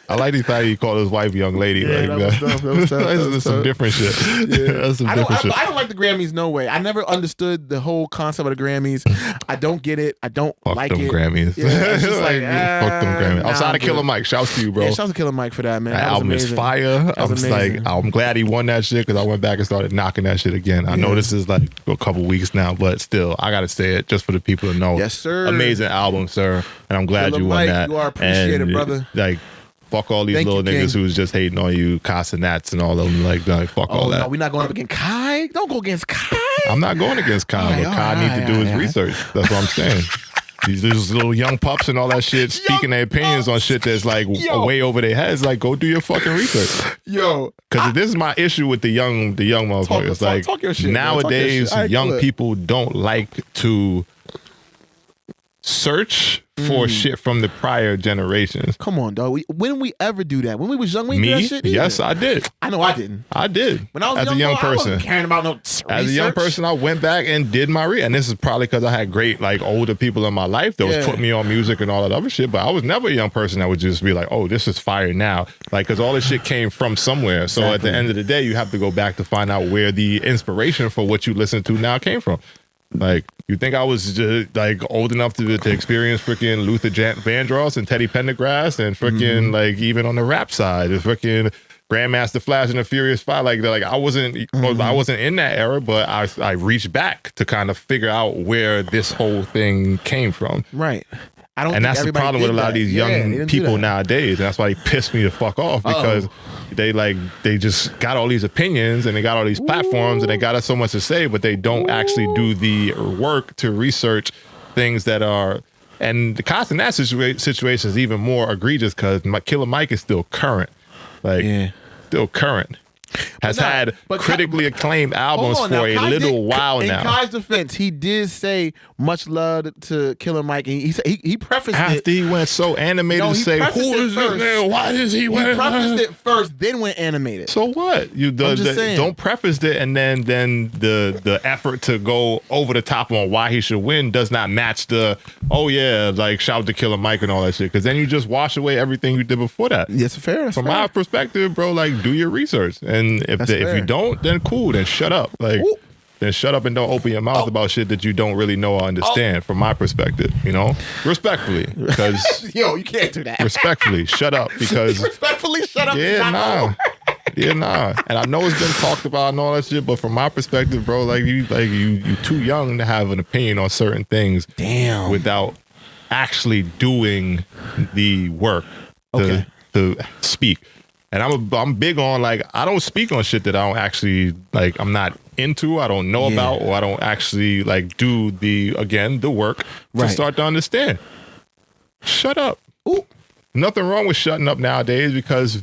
I like the fact you call his wife young lady. Yeah, like that. That's some different shit. Yeah. That's some different shit. I don't like the Grammys, no way. I never understood the whole concept of the Grammys. I don't get it. I don't like it. Fuck them Grammys. Yeah, it's just fuck them Grammys. Outside of Killer Mike, shouts to you, bro. Yeah, shouts to Killer Mike for that, man. That album is fire. I'm glad he won that shit because I went back and started knocking that shit again. I know this is like a couple weeks now, but still, I gotta say it just for the people to know. Yes, sir. Amazing album, sir. And I'm glad you won that. You are appreciated, brother. Like, fuck all these little niggas who's just hating on you, Casanats and all of them. Like, fuck all that. No, we're not going up against Kai. Don't go against Kai. I'm not going against Kai, but Kai needs to do his research. That's what I'm saying. These little young pups and all that shit speaking their opinions on shit that's like way over their heads. Like, go do your fucking research. Because this is my issue with the young motherfuckers. Talk your shit, nowadays, young people don't like to search for shit from the prior generations. Come on, dog. When we ever do that? When we was young, we did that shit either. Yes, I did. I know I didn't. I did. When I was as a young person, I wasn't caring about no research. As a young person, I went back and did my and this is probably because I had great older people in my life that was putting me on music and all that other shit. But I was never a young person that would just be like, oh, this is fire now. Because all this shit came from somewhere. So at the end of the day, you have to go back to find out where the inspiration for what you listen to now came from. Like, you think I was just like old enough to experience freaking Luther Vandross and Teddy Pendergrass and freaking like even on the rap side, the freaking Grandmaster Flash and the Furious Five. Like I wasn't in that era, but I reached back to kind of figure out where this whole thing came from. Right. And that's the problem with a lot of these young people nowadays. And that's why they piss me the fuck off, because they just got all these opinions and they got all these platforms and they got us so much to say, but they don't actually do the work to research things that are. And the cost in that situation is even more egregious because Killer Mike is still current. Still current. Has had critically acclaimed albums for a little while now. In Kai's defense, he did say much love to Killer Mike, and he prefaced after it. After he went so animated to say, "Who is this man? Why is he?" He prefaced it first, then went animated. So what? Don't preface it, and then the effort to go over the top on why he should win does not match the shout out to Killer Mike and all that shit. Because then you just wash away everything you did before that. Yes, fair. From my perspective, bro, like do your research. And if you don't, then cool, then shut up. Then shut up and don't open your mouth about shit that you don't really know or understand. From my perspective, respectfully, because you can't do that. Respectfully, shut up, because respectfully shut up. Yeah, nah. And I know it's been talked about and all that shit, but from my perspective, bro, you too young to have an opinion on certain things. Damn. Without actually doing the work to speak. And I'm big on I don't speak on shit that I don't actually I'm not into, I don't know about, or I don't actually do the work to start to understand. Shut up. Ooh. Nothing wrong with shutting up nowadays, because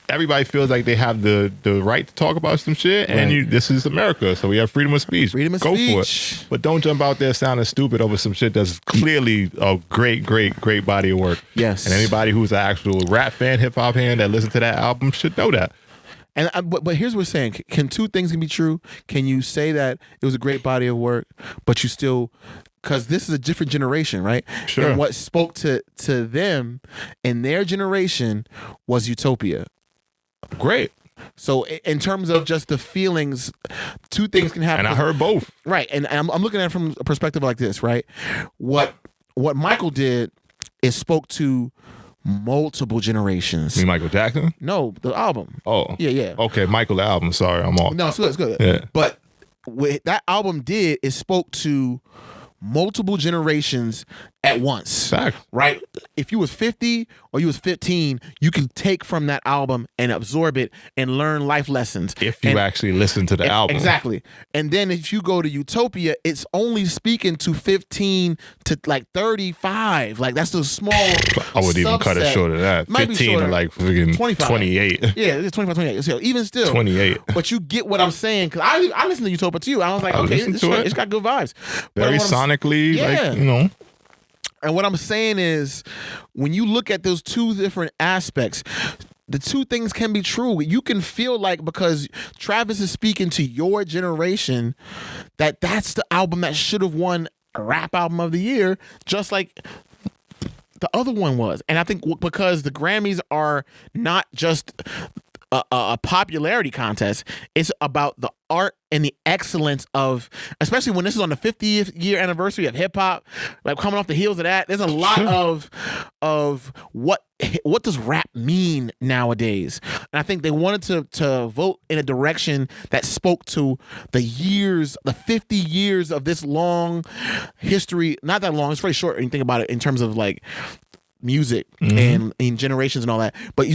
everybody feels like they have the right to talk about some shit, and this is America, so we have freedom of speech. Go for it. But don't jump out there sounding stupid over some shit that's clearly a great body of work. Yes. And anybody who's an actual rap fan, hip hop fan that listens to that album should know that. And but here's what we're saying: can two things be true? Can you say that it was a great body of work, but you still, because this is a different generation, right? Sure. And what spoke to them in their generation was Utopia. Great. So in terms of just the feelings, two things can happen. And I heard both. Right. And I'm looking at it from a perspective like this, right? What Michael did is spoke to multiple generations. You mean Michael Jackson? No, the album. Oh. Yeah. Okay, Michael the album. Sorry, I'm off. No, it's good. Yeah. But what that album did is spoke to multiple generations at once. Fact. Right? If you was 50 or you was 15, you can take from that album and absorb it and learn life lessons. If you actually listen to the album. Exactly. And then if you go to Utopia, it's only speaking to 15 to 35. That's the small I would even cut it short of that. 15 to freaking 25. 28. Yeah, it's 25, 28. So even still. 28. But you get what I'm saying, because I listened to Utopia too. I was like, okay, it's got good vibes. Very sonically, And what I'm saying is, when you look at those two different aspects, the two things can be true. You can feel because Travis is speaking to your generation, that's the album that should have won Rap Album of the Year, just like the other one was. And I think because the Grammys are not just a popularity contest, it's about the art and the excellence of, especially when this is on the 50th year anniversary of hip hop, coming off the heels of that, there's a lot of what does rap mean nowadays. And I think they wanted to vote in a direction that spoke to the 50 years of this long history. Not that long, it's very short when you think about it in terms of music and in generations and all that. But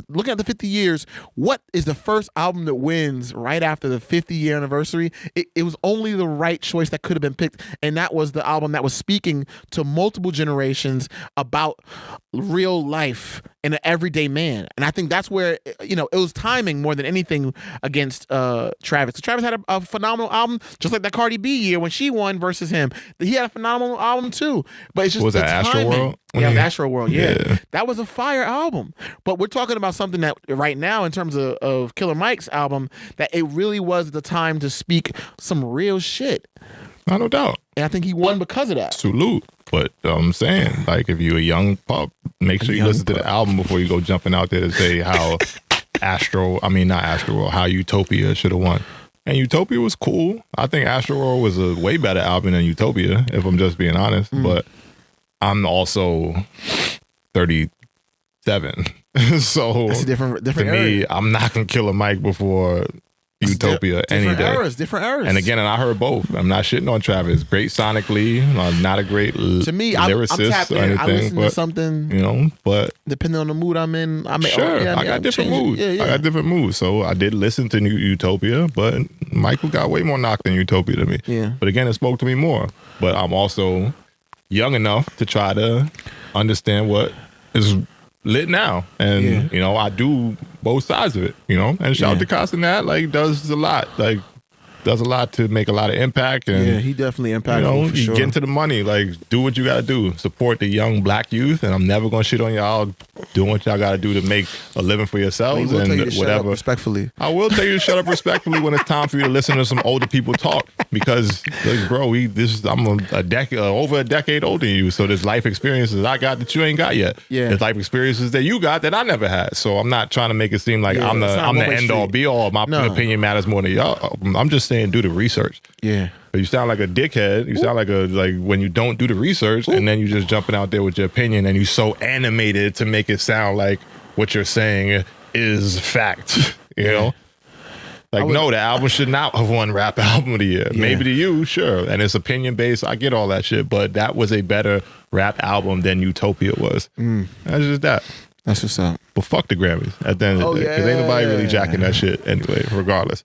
looking at the 50 years, what is the first album that wins right after the 50-year anniversary? It was only the right choice that could have been picked, and that was the album that was speaking to multiple generations about real life and an everyday man. And I think that's where it was timing more than anything against Travis. So Travis had a phenomenal album, just like that Cardi B year when she won versus him. He had a phenomenal album too. But it's just was that timing. Astroworld? Yeah, Astroworld. Yeah, that was a fire album. But we're talking about something that right now, in terms of Killer Mike's album, that it really was the time to speak some real shit. No doubt. And I think he won because of that. Salute. But I'm saying, if you're a young pup, make sure you listen to the album before you go jumping out there to say how how Utopia should have won. And Utopia was cool. I think Astroworld was a way better album than Utopia, if I'm just being honest. But I'm also 37. So That's a different to me, I'm not going to kill a mic before Utopia any day. Different eras. And again, I heard both. I'm not shitting on Travis. Great sonically, not a great to me, lyricist I'm tapped or in. anything. I listen but, to something, but depending on the mood I'm in. I got different moods. I got different moods. So I did listen to Utopia, but Michael got way more knocked than Utopia to me. Yeah. But again, it spoke to me more. But I'm also young enough to try to understand what is lit now, and I do both sides of it, and shout out to Castanat, does a lot to make a lot of impact, and he definitely impactful for sure. Get into the money, do what you gotta do, support the young black youth, and I'm never gonna shit on y'all doing what y'all gotta do to make a living for yourselves and tell you to whatever. Shut up respectfully, I will tell you to shut up respectfully when it's time for you to listen to some older people talk, because bro, I'm over a decade older than you, so there's life experiences I got that you ain't got yet. There's life experiences that you got that I never had, so I'm not trying to make it seem like I'm the end all be all. My opinion matters more than y'all. I'm just saying, do the research. Yeah. You sound like a dickhead. You sound like when you don't do the research, and then you just jumping out there with your opinion, and you so animated to make it sound like what you're saying is fact. No, the album should not have won Rap Album of the Year. Maybe to you, sure, and it's opinion based. I get all that shit, but that was a better rap album than Utopia was. That's just that. That's what's up. But fuck the Grammys at the end of the day, because ain't nobody really jacking that shit anyway, regardless.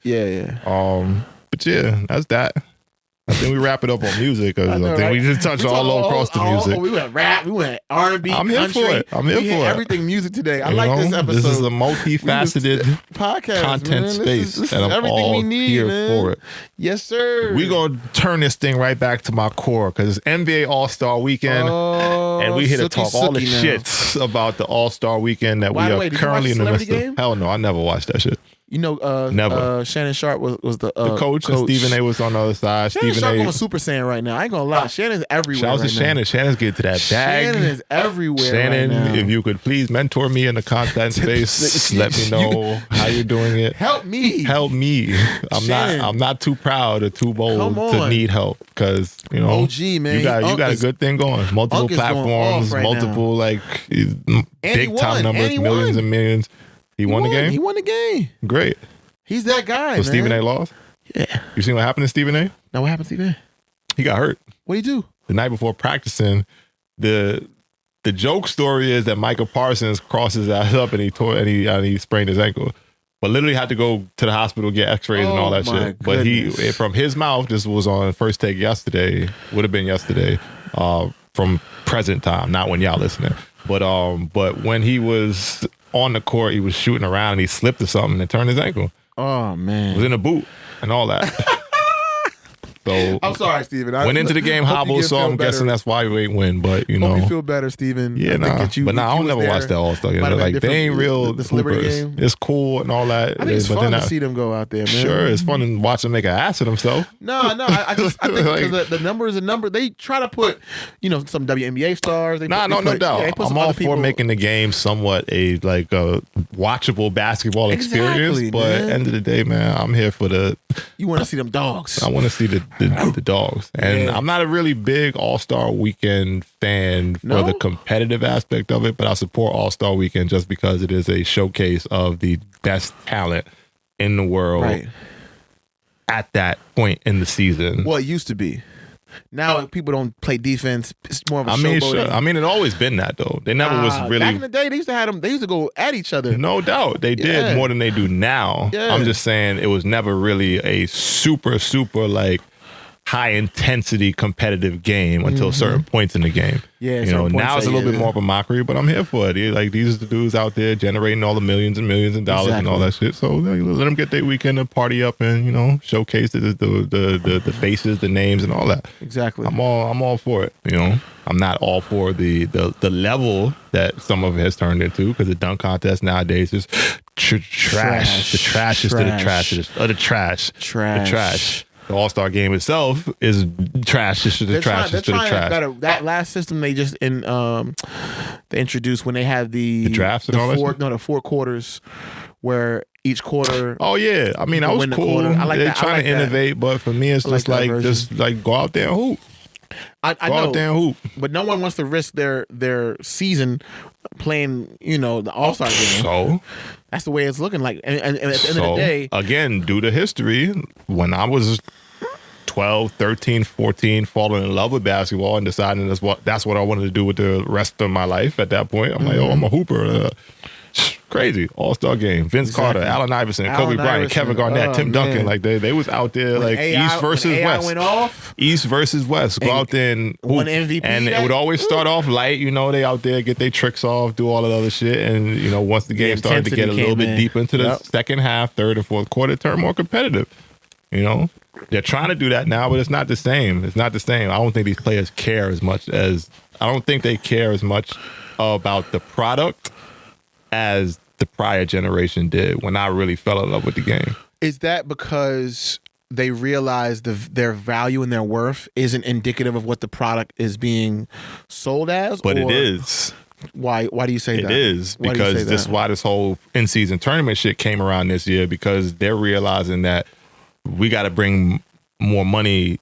But yeah, that's that. I think we wrap it up on music, because I think we just touched all across the music. We went rap, we went R&B, I'm here country. for it. I'm here for it. Everything music today. I like this episode. This is a multifaceted podcast content space, this and is I'm all we need, here man. for it. Yes, sir. We're going to turn this thing right back to my core, because it's NBA All-Star Weekend, and we here to talk all the shits about the All-Star Weekend that we are currently in the midst of. Hell no, I never watched that shit. Never. Shannon Sharp was the coach, and Stephen A was on the other side. Shannon Stephen Sharp A going Super Saiyan right now. I ain't gonna lie. Shannon's everywhere. Shout out to Shannon. Shannon's getting to that bag. Shannon is everywhere. Shannon, right now. if you could please mentor me in the content space, let me know how you're doing it. Help me. I'm not too proud or too bold to need help, because OG, man. you got a good thing going. Multiple platforms, multiple big time numbers, millions and millions. He won the game. He won the game. Great. He's that guy. So Stephen A lost? Yeah. You seen what happened to Stephen A? Now what happened to Stephen A? He got hurt. What'd he do? The night before practicing, the joke story is that Michael Parsons crossed his ass up and he sprained his ankle. But literally had to go to the hospital, get x-rays and all that shit. But from his mouth, this was on First Take yesterday, would have been yesterday, from present time, not when y'all listening. But when he was on the court, he was shooting around and he slipped or something and turned his ankle. Oh, man. It was in a boot and all that. So I'm sorry, Steven. Went into the game hobbled, so I'm guessing that's why we ain't win. But hope you feel better, Steven. Yeah, I don't never watch that All-Star game. They ain't real hoopers. It's cool and all that. I think it's fun to see them go out there, man. Sure, it's fun to watch them make an ass of themselves. No, I think because the number is a number. They try to put, some WNBA stars. No doubt. I'm all for making the game somewhat a watchable basketball experience. But at the end of the day, man, I'm here for you want to see them dogs. I want to see the dogs. And I'm not a really big All-Star Weekend fan for the competitive aspect of it, but I support All-Star Weekend just because it is a showcase of the best talent in the world at that point in the season. Well, it used to be. Now people don't play defense. It's more of a showboating. I mean, it always been that though. They never was really. Back in the day, they used to have them. They used to go at each other. No doubt, they did more than they do now. Yeah. I'm just saying it was never really a super high intensity competitive game until certain points in the game. Yeah, now it's a little bit more of a mockery, but I'm here for it. These are the dudes out there generating all the millions and millions of dollars and all that shit. So let them get their weekend to party up and showcase the faces, the names, and all that. Exactly. I'm all for it. I'm not all for the level that some of it has turned into, because the dunk contest nowadays is trash. The trashest of the trashest of the trash. Trash. The All-Star game itself is trash. This is the trash. This is the trash. That last system they just they introduced when they had the drafts and all that. The 4 quarters, where each quarter. Oh yeah, I mean, that was cool. I like They're that. trying to innovate, but for me, it's just like go out there and hoop. I Go know, out there and hoop. but no one wants to risk their season playing, the All-Star game. So that's the way it's looking like. And at the end of the day, again, due to history, when I was 12, 13, 14, falling in love with basketball and deciding that's what I wanted to do with the rest of my life at that point, I'm like, I'm a hooper. Crazy. All-Star game. Vince Carter, Allen Iverson, Kobe Bryant, Kevin Garnett, Tim Duncan. Like they was out there when East versus West. Went off, East versus West. Go out there and won MVP. And it would always start off light. They out there, get their tricks off, do all that other shit. And, once the game started to get a little bit deep into the second half, third and fourth quarter, it turned more competitive. They're trying to do that now, but it's not the same. It's not the same. I don't think these players care as much about the product as the prior generation did when I really fell in love with the game. Is that because they realize their value and their worth isn't indicative of what the product is being sold as? But it is. Why do you say that? It is because this is why this whole in-season tournament shit came around this year, because they're realizing that we got to bring more money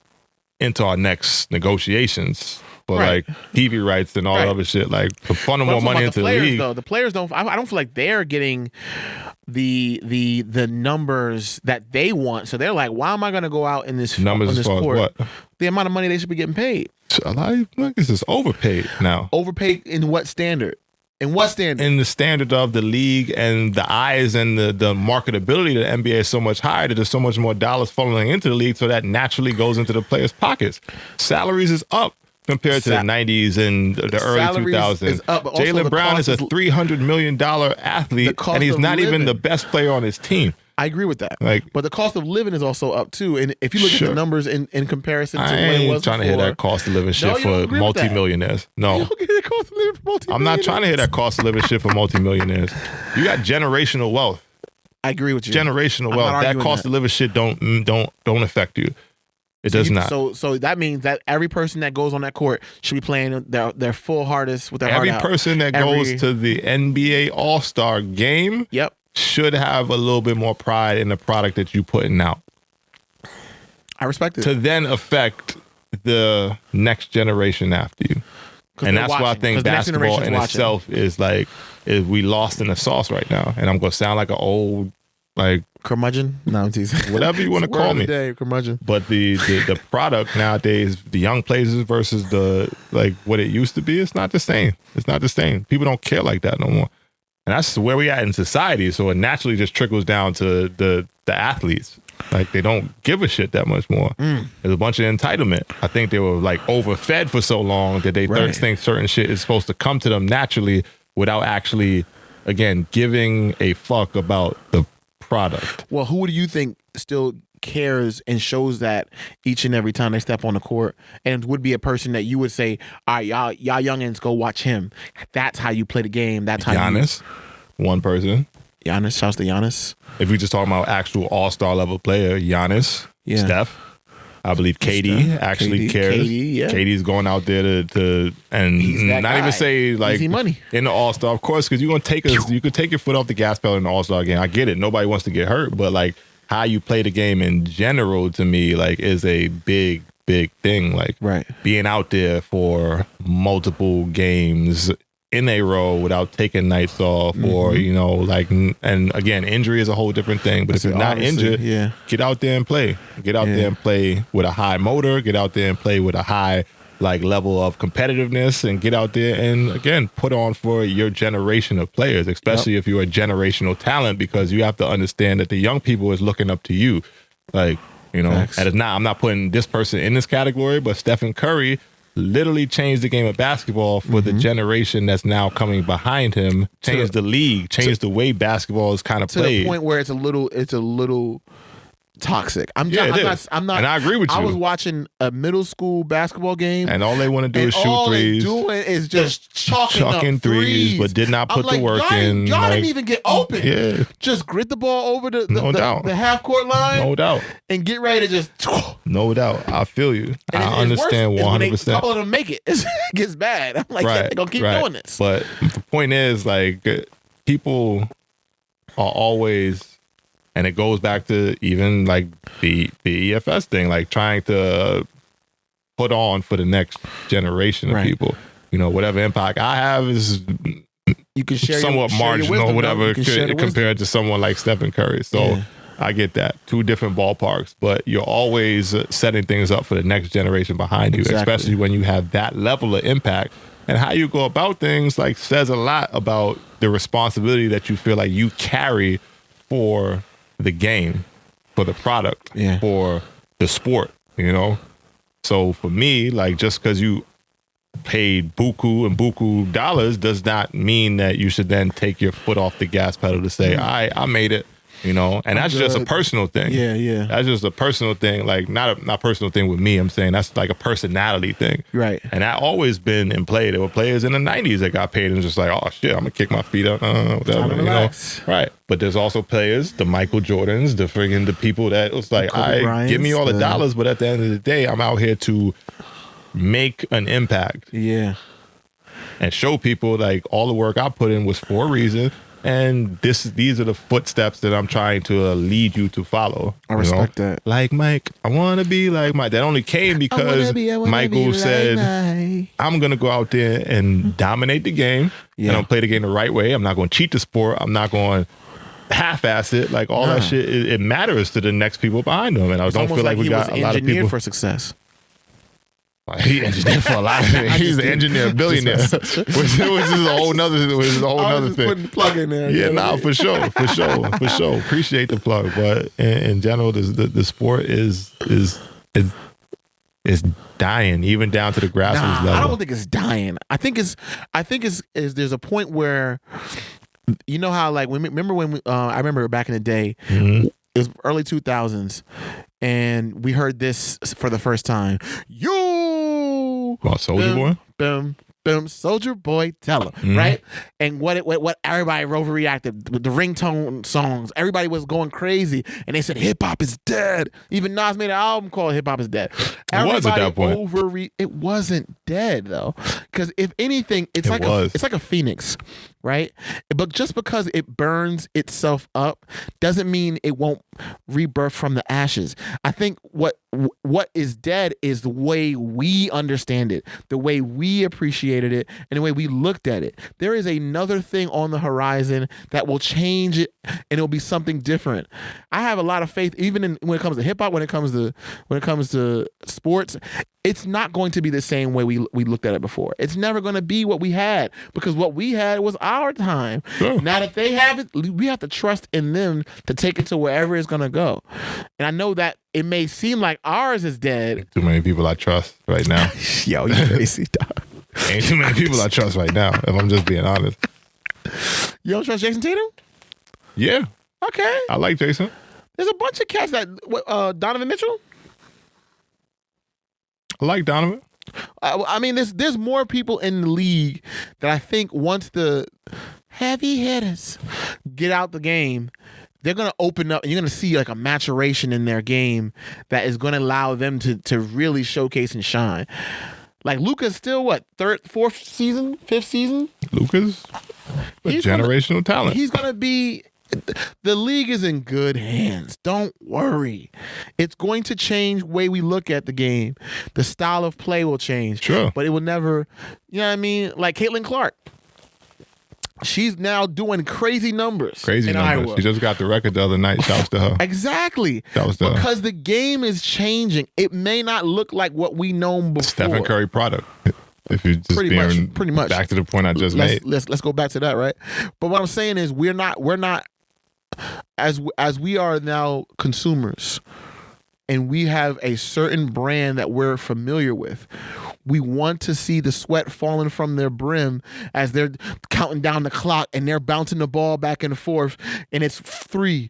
into our next negotiations. But like TV rights and all that other shit, like funnel more money into the league. Though the players don't. I don't feel like they're getting the numbers that they want. So they're like, why am I going to go out in this numbers as far court? As what? The amount of money they should be getting paid. A lot of niggas is overpaid now. Overpaid in what standard? In what standard? In the standard of the league and the eyes and the marketability of the NBA is so much higher that there's so much more dollars funneling into the league, so that naturally goes into the players' pockets. Salaries is up compared to the 90s and the early 2000s. Jaylen Brown is a $300 million athlete, and he's not even the best player on his team. I agree with that. Like, but the cost of living is also up too. And if you look at the numbers in comparison to what it was trying before, to hear that cost of living shit for multimillionaires. No. You don't get that cost of living for multimillionaires. I'm not trying to hear that cost of living shit for multimillionaires. You got generational wealth. I agree with you. Generational wealth. That cost of living shit don't affect you. It does not. So that means that every person that goes on that court should be playing their full hardest with their heart out. Every person that goes to the NBA All-Star game should have a little bit more pride in the product that you're putting out. I respect it. To then affect the next generation after you. And that's why I think basketball in itself is we lost in the sauce right now. And I'm going to sound like an old, curmudgeon? No, I'm teasing. Whatever you want to call me. Curmudgeon. But the product nowadays, the young players versus the what it used to be, it's not the same. It's not the same. People don't care like that no more. And that's where we at in society. So it naturally just trickles down to the athletes. They don't give a shit that much more. There's a bunch of entitlement. I think they were overfed for so long that they think certain shit is supposed to come to them naturally without actually, again, giving a fuck about the product. Well, who do you think still cares and shows that each and every time they step on the court, and would be a person that you would say, all right, y'all youngins, go watch him. That's how you play the game. That's how Giannis, one person. Giannis, shouts to Giannis. If we just talking about actual all-star level player, Giannis, Steph. I believe KD actually cares. KD's going out there to and not guy. Even say easy money in the All-Star, of course, because you're gonna you could take your foot off the gas pedal in the All-Star game. I get it. Nobody wants to get hurt, but how you play the game in general to me is a big thing. Being out there for multiple games in a row without taking nights off, or and again, injury is a whole different thing. But if you're not injured, get out there and play. Get out there and play with a high motor. Get out there and play with a high level of competitiveness, and get out there and again put on for your generation of players, especially if you're a generational talent, because you have to understand that the young people is looking up to you. And it's not. I'm not putting this person in this category, but Stephen Curry literally changed the game of basketball for the generation that's now coming behind him. Changed the league, changed the way basketball is kind of played. To the point where it's a little toxic. I'm not. And I agree with you. I was watching a middle school basketball game, and all they want to do is shoot threes. All they're doing is just chucking threes, but did not put the work in. Y'all didn't even get open. Yeah, just grit the ball over the half court line. No doubt. And get ready to just. No doubt. I feel you. I understand 100%. A couple of them make it. It gets bad. I'm like, they're gonna keep doing this. But the point is, people are always And it goes back to even like the EFS thing, like trying to put on for the next generation of people. You know, whatever impact I have is you can share somewhat marginal or whatever compared to someone like Stephen Curry. So I get that. Two different ballparks, but you're always setting things up for the next generation behind you, especially when you have that level of impact. And how you go about things like says a lot about the responsibility that you feel like you carry for the game, for the product, for the sport, you know? So for me, like just because you paid buku dollars does not mean that you should then take your foot off the gas pedal to say, I made it, you know? And that's just a personal thing. Yeah. That's just a personal thing, like not a personal thing with me. I'm saying that's like a personality thing. Right. And that always been in play. There were players in the 90s that got paid and just like, oh shit, I'm gonna kick my feet up, whatever, you know? Right. But there's also players, the Michael Jordans, the people that was like, give me all the dollars, but at the end of the day, I'm out here to make an impact. Yeah. And show people like all the work I put in was for a reason. And these are the footsteps that I'm trying to lead you to follow. I respect that. Like Mike, I want to be like Mike. That only came because Michael said, I'm going to go out there and dominate the game. And I'll play the game the right way. I'm not going to cheat the sport. I'm not going to half-ass it. Like all that shit, it matters to the next people behind him. And I don't feel like we got a lot of people for success. He engineered for a lot of it. He's an engineer billionaire, which is a whole nother thing. Putting the plug in there. Yeah, for sure. Appreciate the plug, but in general, the sport is dying, even down to the grassroots level. I don't think it's dying. I think it's there's a point where, you know how like remember when I remember back in the day. It was early 2000s, and we heard this for the first time. Soulja Boy? Boom, Soldier Boy, tell him, right? And what everybody overreacted, the ringtone songs, everybody was going crazy, and they said hip hop is dead. Even Nas made an album called Hip Hop is Dead. It was at that point. It wasn't dead though, because if anything, it's like a phoenix, right? But just because it burns itself up doesn't mean it won't rebirth from the ashes. I think what is dead is the way we understand it, the way we appreciated it, and the way we looked at it. There is another thing on the horizon that will change it, and it'll be something different. I have a lot of faith, even when it comes to hip hop, when it comes to sports. It's not going to be the same way we looked at it before. It's never going to be what we had, because what we had was our time. Sure. Now that they have it, we have to trust in them to take it to wherever it's going to go. And I know that it may seem like ours is dead. Too many people I trust right now. Yo, you crazy, dog. Ain't too many people I trust right now, if I'm just being honest. You don't trust Jason Tatum? Yeah. Okay. I like Jason. There's a bunch of cats that Donovan Mitchell. I like Donovan. I mean, there's more people in the league that I think once the heavy hitters get out the game, they're going to open up, and you're going to see like a maturation in their game that is going to allow them to really showcase and shine. Like Luka's still what, fifth season? Luka's a generational talent. He's going to be. The league is in good hands. Don't worry. It's going to change the way we look at the game. The style of play will change. Sure. But it will never, you know what I mean? Like Caitlin Clark. She's now doing crazy numbers. Crazy numbers. Iowa. She just got the record the other night. Shouts to her. Exactly. Shouts to her. Because the game is changing. It may not look like what we known before. Stephen Curry product. If you just pretty much back to the point I just made. Let's go back to that, right? But what I'm saying is we're not as we are now consumers, and we have a certain brand that we're familiar with. We want to see the sweat falling from their brim as they're counting down the clock and they're bouncing the ball back and forth, and it's 3,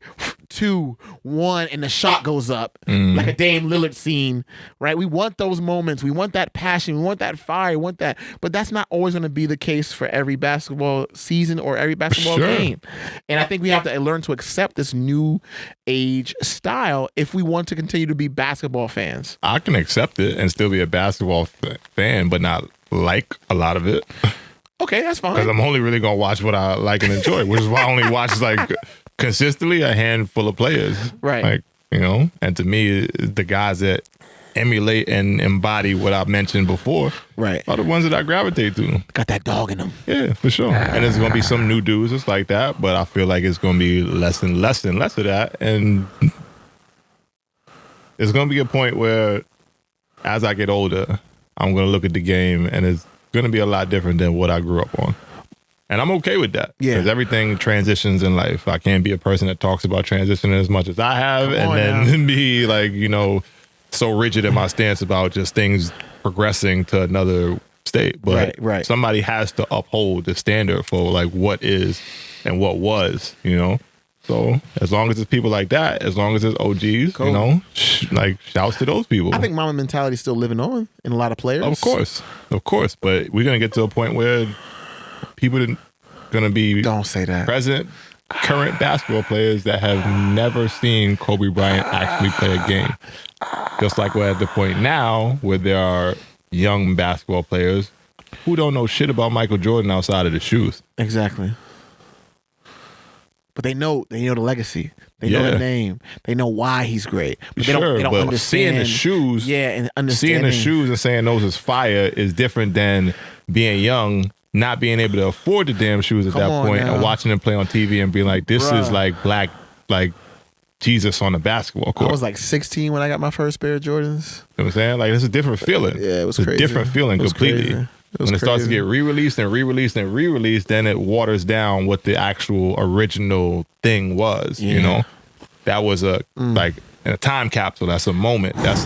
2, 1, and the shot goes up like a Dame Lillard scene, right? We want those moments. We want that passion. We want that fire. We want that. But that's not always going to be the case for every basketball season or every basketball game. And I think we have to learn to accept this new age style if we want to continue to be basketball fans. I can accept it and still be a basketball fan, but not like a lot of it. Okay, that's fine. Because I'm only really going to watch what I like and enjoy, which is why I only watch like consistently a handful of players. Right. Like, and to me, the guys that emulate and embody what I've mentioned before are the ones that I gravitate to. Got that dog in them. Yeah, for sure. And there's going to be some new dudes just like that, but I feel like it's going to be less and less and less of that. And there's going to be a point where as I get older, I'm going to look at the game and it's going to be a lot different than what I grew up on. And I'm okay with that. Yeah. Because everything transitions in life. I can't be a person that talks about transitioning as much as I have and then be like, so rigid in my stance about just things progressing to another state. But somebody has to uphold the standard for like what is and what was, So as long as it's people like that, as long as it's OGs, like shouts to those people. I think mama mentality is still living on in a lot of players. Of course. But we're going to get to a point where people are going to be current basketball players that have never seen Kobe Bryant actually play a game. Just like we're at the point now where there are young basketball players who don't know shit about Michael Jordan outside of the shoes. Exactly. But they know the legacy. They know the name. They know why he's great. But they don't understand. Seeing the shoes, and understanding. Seeing the shoes and saying those is fire is different than being young, not being able to afford the damn shoes at that point, and watching them play on TV and being like, this is like black, like Jesus on the basketball court. I was like 16 when I got my first pair of Jordans. You know what I'm saying? Like, it's a different feeling. Yeah, it was crazy. It's a different feeling completely. When it starts to get re-released and re-released and re-released, then it waters down what the actual original thing was, That was a time capsule. That's a moment. That's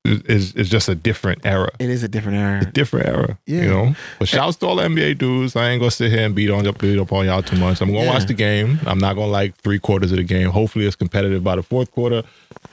it's just a different era. It is a different era. A different era. Yeah. But shouts to all the NBA dudes. I ain't gonna sit here and beat up on y'all too much. I'm gonna watch the game. I'm not gonna like 3/4 of the game. Hopefully it's competitive by the fourth quarter.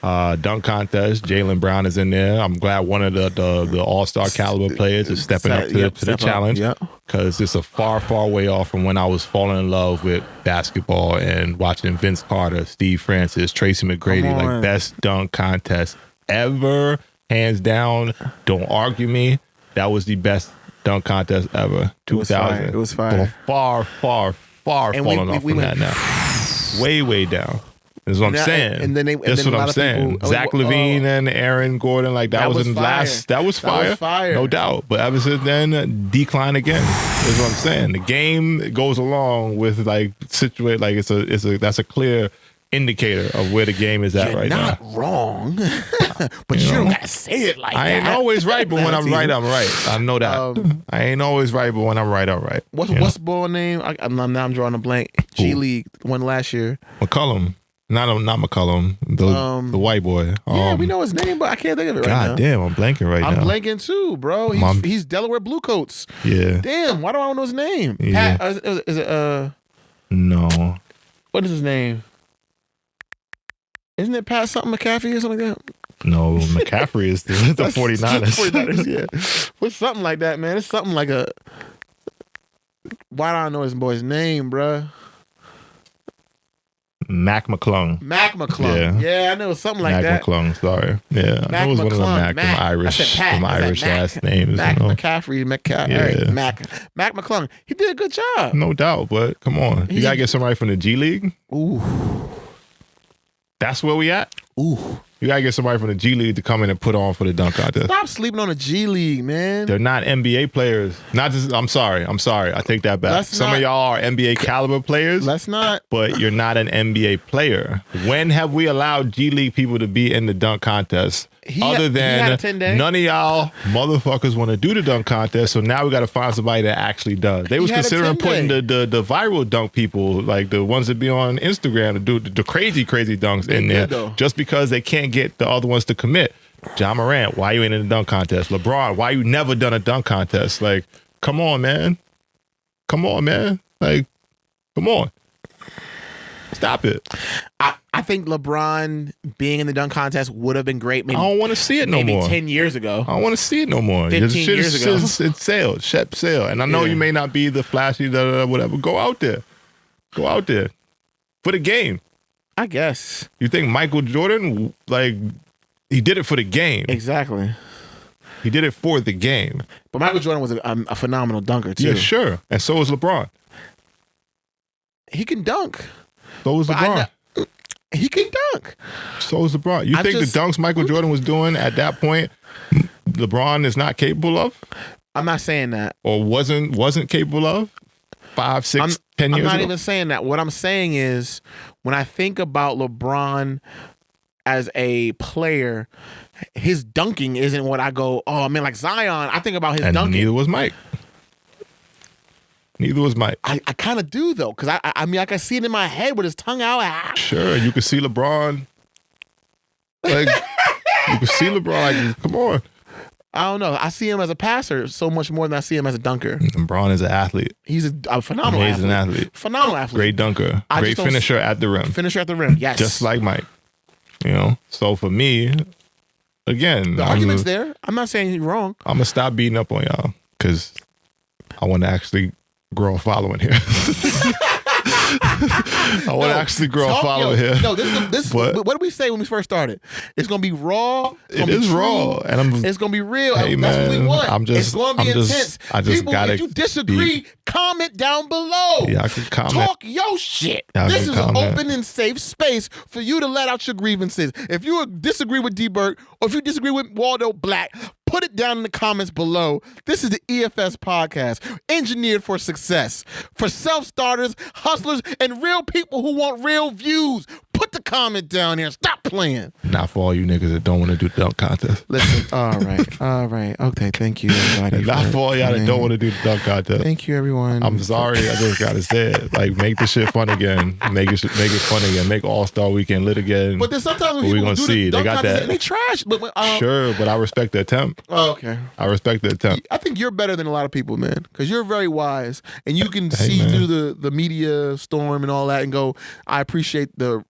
Dunk contest. Jaylen Brown is in there. I'm glad one of the all-star caliber players is stepping up to the challenge. Because it's a far, far way off from when I was falling in love with basketball and watching Vince Carter, Steve Francis, Tracy McGrady, like best dunk contest ever. Hands down, don't argue me. That was the best dunk contest ever. 2000. It was fire. Far falling off from that now. Way down. That's what I'm saying. That's what I'm saying. Zach LaVine and Aaron Gordon, like that was in the last. That was fire. No doubt. But ever since then, decline again. That's what I'm saying. The game goes along with like situate. Like that's a clear indicator of where the game is at right now. You're not wrong, but you don't gotta say it like that. I ain't always right, but when I'm right, I'm right. I know that. I ain't always right, but when I'm right, I'm right. What's the ball name? I'm drawing a blank. G League won last year. McCollum. Not McCollum. The white boy. Yeah, we know his name, but I can't think of it right now. God damn, I'm blanking right now. I'm blanking too, bro. He's Delaware Bluecoats. Yeah. Damn, why do I know his name? Yeah. Pat, is it No. What is his name? Isn't it Pat something McCaffrey or something like that? No, McCaffrey is the 49ers. 49ers, yeah. What's something like that, man? It's something like a... Why don't I know his boy's name, bruh? Mac McClung. Yeah, I know something like that. Mac McClung, sorry. Yeah, Mac was McClung. One of them Irish last names. Mac McCaffrey. Yeah. Mac McClung. He did a good job. No doubt, but come on. You got to get somebody from the G League. Ooh. That's where we at? Ooh. You got to get somebody from the G League to come in and put on for the dunk contest. Stop sleeping on the G League, man. They're not NBA players. I'm sorry. I take that back. Some of y'all are NBA caliber players. Let's not. But you're not an NBA player. When have we allowed G League people to be in the dunk contest? Other than none of y'all motherfuckers want to do the dunk contest, so now we got to find somebody that actually does. They was considering putting the viral dunk people, like the ones that be on Instagram, to do the crazy dunks in there, just because they can't get the other ones to commit. John Morant, why you ain't in the dunk contest? LeBron, why you never done a dunk contest? Like, come on, man. Like, come on. Stop it. I think LeBron being in the dunk contest would have been great. Maybe, I don't want to see it no more. Maybe 10 years ago. I don't want to see it no more. 15 years ago. It sailed. Ship sailed. And I know you may not be the flashy, whatever. Go out there. For the game. I guess. You think Michael Jordan, like, he did it for the game. Exactly. He did it for the game. But Michael Jordan was a phenomenal dunker, too. Yeah, sure. And so was LeBron. He can dunk. So was LeBron. He can dunk. So is LeBron. You think the dunks Michael Jordan was doing at that point, LeBron is not capable of? I'm not saying that. Or wasn't capable of 5, 6, 10 years ago? I'm not even saying that. What I'm saying is, when I think about LeBron as a player, his dunking isn't what I go, oh man, like Zion. I think about his dunking. Neither was Mike. I kind of do though, because I mean I can see it in my head with his tongue out. Sure, you can see LeBron. Like you can see LeBron. Like, come on. I don't know. I see him as a passer so much more than I see him as a dunker. LeBron is an athlete. He's a phenomenal amazing athlete. Phenomenal athlete. Great dunker. Great finisher at the rim. Yes. Just like Mike. You know. So for me, again, the argument's there. I'm not saying you're wrong. I'm gonna stop beating up on y'all because I want to actually grow a following here. I want to actually grow a following here. No, this what did we say when we first started? It's gonna be raw. It is raw, and it's gonna be real. Hey, that's what we want. It's gonna be intense. People, if you disagree, comment down below. Yeah, I can comment. Talk your shit. This is an open and safe space for you to let out your grievances. If you disagree with D. Burke, or if you disagree with Waldo Black, put it down in the comments below. This is the EFS Podcast, engineered for success, for self-starters, hustlers, and real people who want real views. Put the comment down here. Stop playing. Not for all you niggas that don't want to do the dunk contest. Listen, all right. Okay, thank you, everybody. Not for all y'all that don't want to do the dunk contest. Thank you, everyone. I'm sorry, I just gotta say it. Like, make the shit fun again. Make it fun again. Make All-Star Weekend lit again. But then sometimes when we people gonna do see the they dunk got contest, that. they trash. Sure, but I respect the attempt. Oh, okay. I respect the attempt. I think you're better than a lot of people, man, because you're very wise and you can see through the media storm and all that and go, I appreciate the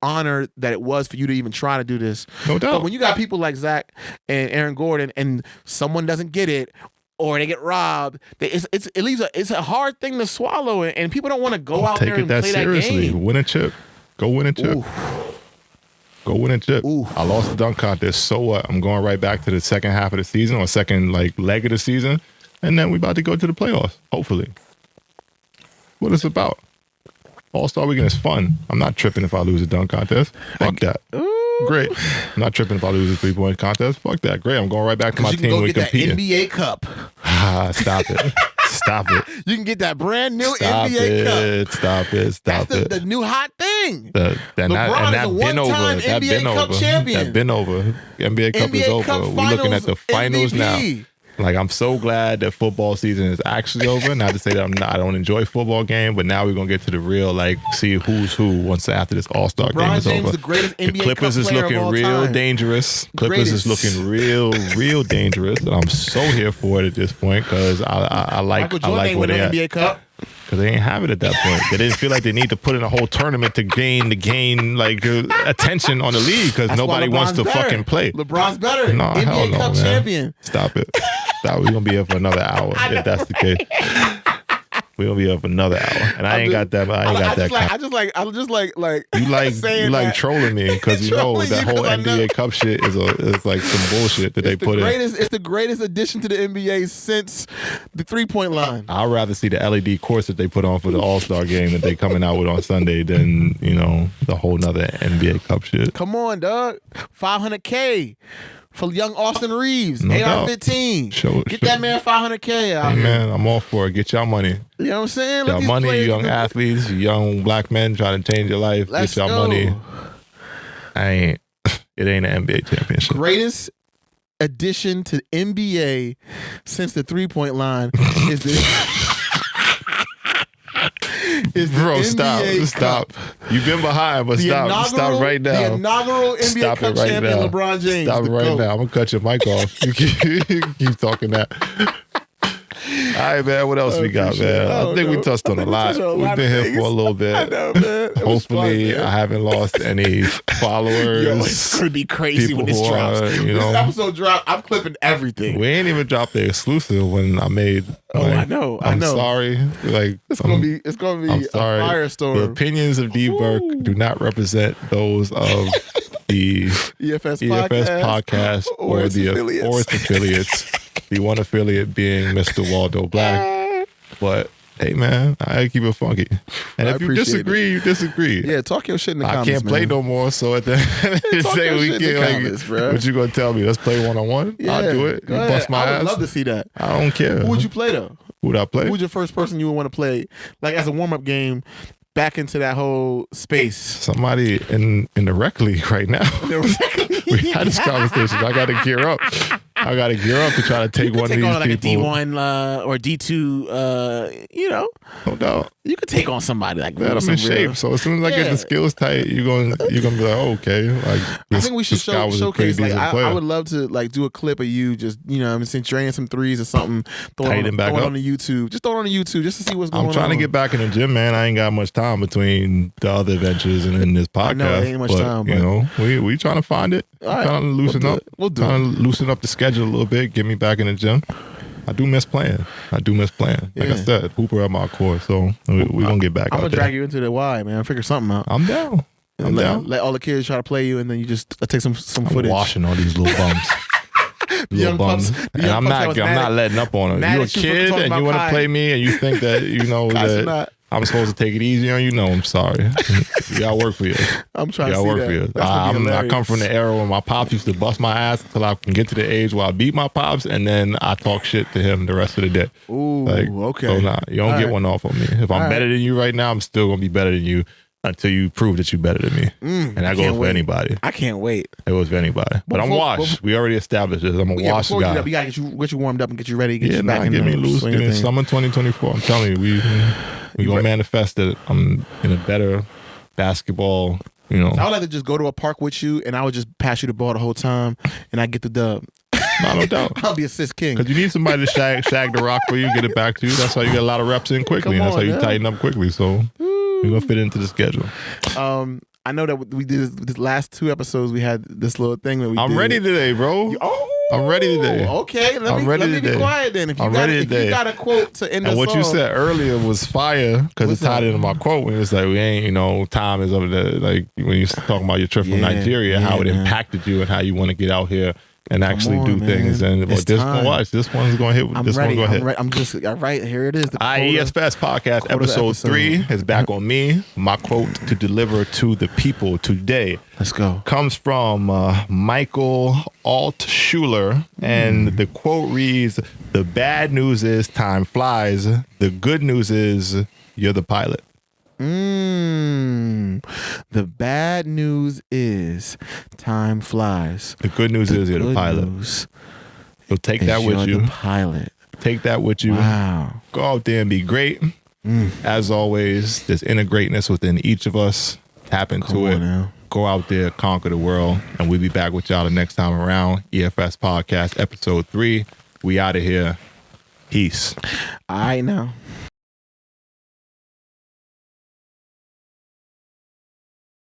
honor that it was for you to even try to do this. No doubt. But when you got people like Zach and Aaron Gordon and someone doesn't get it or they get robbed, it's a hard thing to swallow, and people don't want to go out there and play seriously. that game. Win a chip. Go win a chip. Oof. Go win a chip. Oof. I lost the dunk contest. So what? I'm going right back to the second half of the season or second leg of the season, and then we about to go to the playoffs. Hopefully. What it's about. All-Star Weekend is fun. I'm not tripping if I lose a dunk contest. Fuck that. Great. I'm not tripping if I lose a 3-point contest. Fuck that. Great. I'm going right back to my team. We competing. NBA Cup. Stop it. Stop it. You can get that brand new NBA Cup. Stop it. That's the new hot thing. LeBron is a one-time NBA Cup champion. That been over. NBA Cup is over. We're looking at the finals MVP. now. Like, I'm so glad that football season is actually over. Not to say that I don't enjoy football game, but now we're gonna get to the real, like, see who's who once after this All-Star game is James, over. The greatest NBA the Clippers Cup is player looking of all real time. dangerous. Clippers is looking real dangerous. And I'm so here for it at this point because I like what they NBA Cup. Because they ain't have it at that point. They didn't feel like they need to put in a whole tournament to gain attention on the league because nobody wants to fucking play. LeBron's better. No, NBA hell no, Cup man. champion. Stop it. We're gonna be here for another hour if that's the case. We're gonna be here for another hour, and I ain't got that. I just like you like trolling me because you know that whole NBA Cup shit is like some bullshit that they put in. It's the greatest addition to the NBA since the 3-point line. I'd rather see the LED course that they put on for the All-Star game that they coming out with on Sunday than the whole nother NBA Cup shit. Come on, dog. $500K. For young Austin Reeves, no AR-15. Get that man $500K out here. Man, I'm all for it. Get y'all money. You know what I'm saying? Y'all money, young athletes, young black men trying to change your life. Let's get y'all money. It ain't an NBA championship. Greatest addition to NBA since the 3-point line is the... Bro, stop. You've been behind, but stop right now. The inaugural NBA Cup champion, LeBron James. Stop right now. I'm going to cut your mic off. You keep talking that. All right, man. What else we got, man? I think we touched on a lot. We've been here for a little bit. I know, man. Hopefully, I haven't lost any followers. Yo, it's going to be crazy when this drops. This episode drops. I'm clipping everything. We ain't even dropped the exclusive when I made. I know. I'm sorry. Like, it's gonna be a firestorm. The opinions of D. Burke do not represent those of the EFS podcast or its affiliates. The one affiliate being Mr. Waldo Black, but Hey man, I keep it funky. And if you disagree, you disagree. Yeah, talk your shit in the comments. I can't play no more. So at the end of the day, we can't. What you gonna tell me? Let's play 1-on-1. Yeah, I'll do it. You bust my ass. I would love to see that. I don't care. Who would you play though? Who would I play? Who's your first person you would want to play, like as a warm up game, back into that whole space? Somebody in the rec league right now. We had this conversation. I got to gear up. I got to gear up to try to take one of these people. Like a D1 or D2, No doubt. You could take on somebody like that. I'm in shape. So as soon as I get the skills tight, you're gonna be like, oh, okay. Like I think we should showcase. Like I would love to like do a clip of you just draining some threes or something. Throw it on the YouTube. Just throw it on the YouTube just to see what's going on. I'm trying to get back in the gym, man. I ain't got much time between the other adventures and in this podcast. I know it ain't much time, but we trying to find it. All trying to loosen up. We'll do it. Trying to loosen up the schedule a little bit. Get me back in the gym. I do miss playing. Like I said, Hooper at my core. So we're going to get back out there. I'm going to drag you into the Y, man. Figure something out. I'm down. Let all the kids try to play you, and then you just take some footage. I'm washing all these little bums. Young bums. And I'm not letting up on them. You're a kid and you want to play me and you think that, that I'm supposed to take it easy on you. No, I'm sorry. You got to work for you. I'm trying to see work for you. I come from the era when my pops used to bust my ass until I can get to the age where I beat my pops, and then I talk shit to him the rest of the day. Ooh, okay. So you don't get one off on me. If I'm better than you right now, I'm still going to be better than you until you prove that you're better than me. And that goes for anybody. I can't wait. It goes for anybody. But I'm washed. We already established this. I'm a washed guy. We got to get you warmed up and get you ready. Get me loose. Get me summer 2024. I'm telling you, we gonna manifest that I'm in a better basketball. So I would like to just go to a park with you, and I would just pass you the ball the whole time, and I get the dub. No doubt. I'll be assist king. Because you need somebody to shag the rock for you, get it back to you. That's how you get a lot of reps in quickly, and that's how you tighten up quickly. So we're gonna fit into the schedule. I know that we did this last 2 episodes. We had this little thing that we did. I'm ready today, bro. I'm ready today. Okay, let me be quiet then. If you got a quote to end us off. And what you said earlier was fire because it tied into my quote when it's like, we ain't, time is over there. Like when you're talking about your trip from Nigeria, how it impacted you and how you want to get out here and actually do things. And this one's going to hit. This one's going to hit. I'm just right here. It is. The EFS Podcast episode 3 is back on me. My quote to deliver to the people today. Let's go. Comes from Michael Altshuler, and the quote reads: "The bad news is time flies. The good news is you're the pilot." The bad news is time flies. The good news is you're the pilot. So take that with you. The pilot. Take that with you. Wow. Go out there and be great. As always, there's inner greatness within each of us. Tap into it. Now. Go out there, conquer the world, and we'll be back with y'all the next time around. EFS Podcast, episode 3. We out of here. Peace. All right now.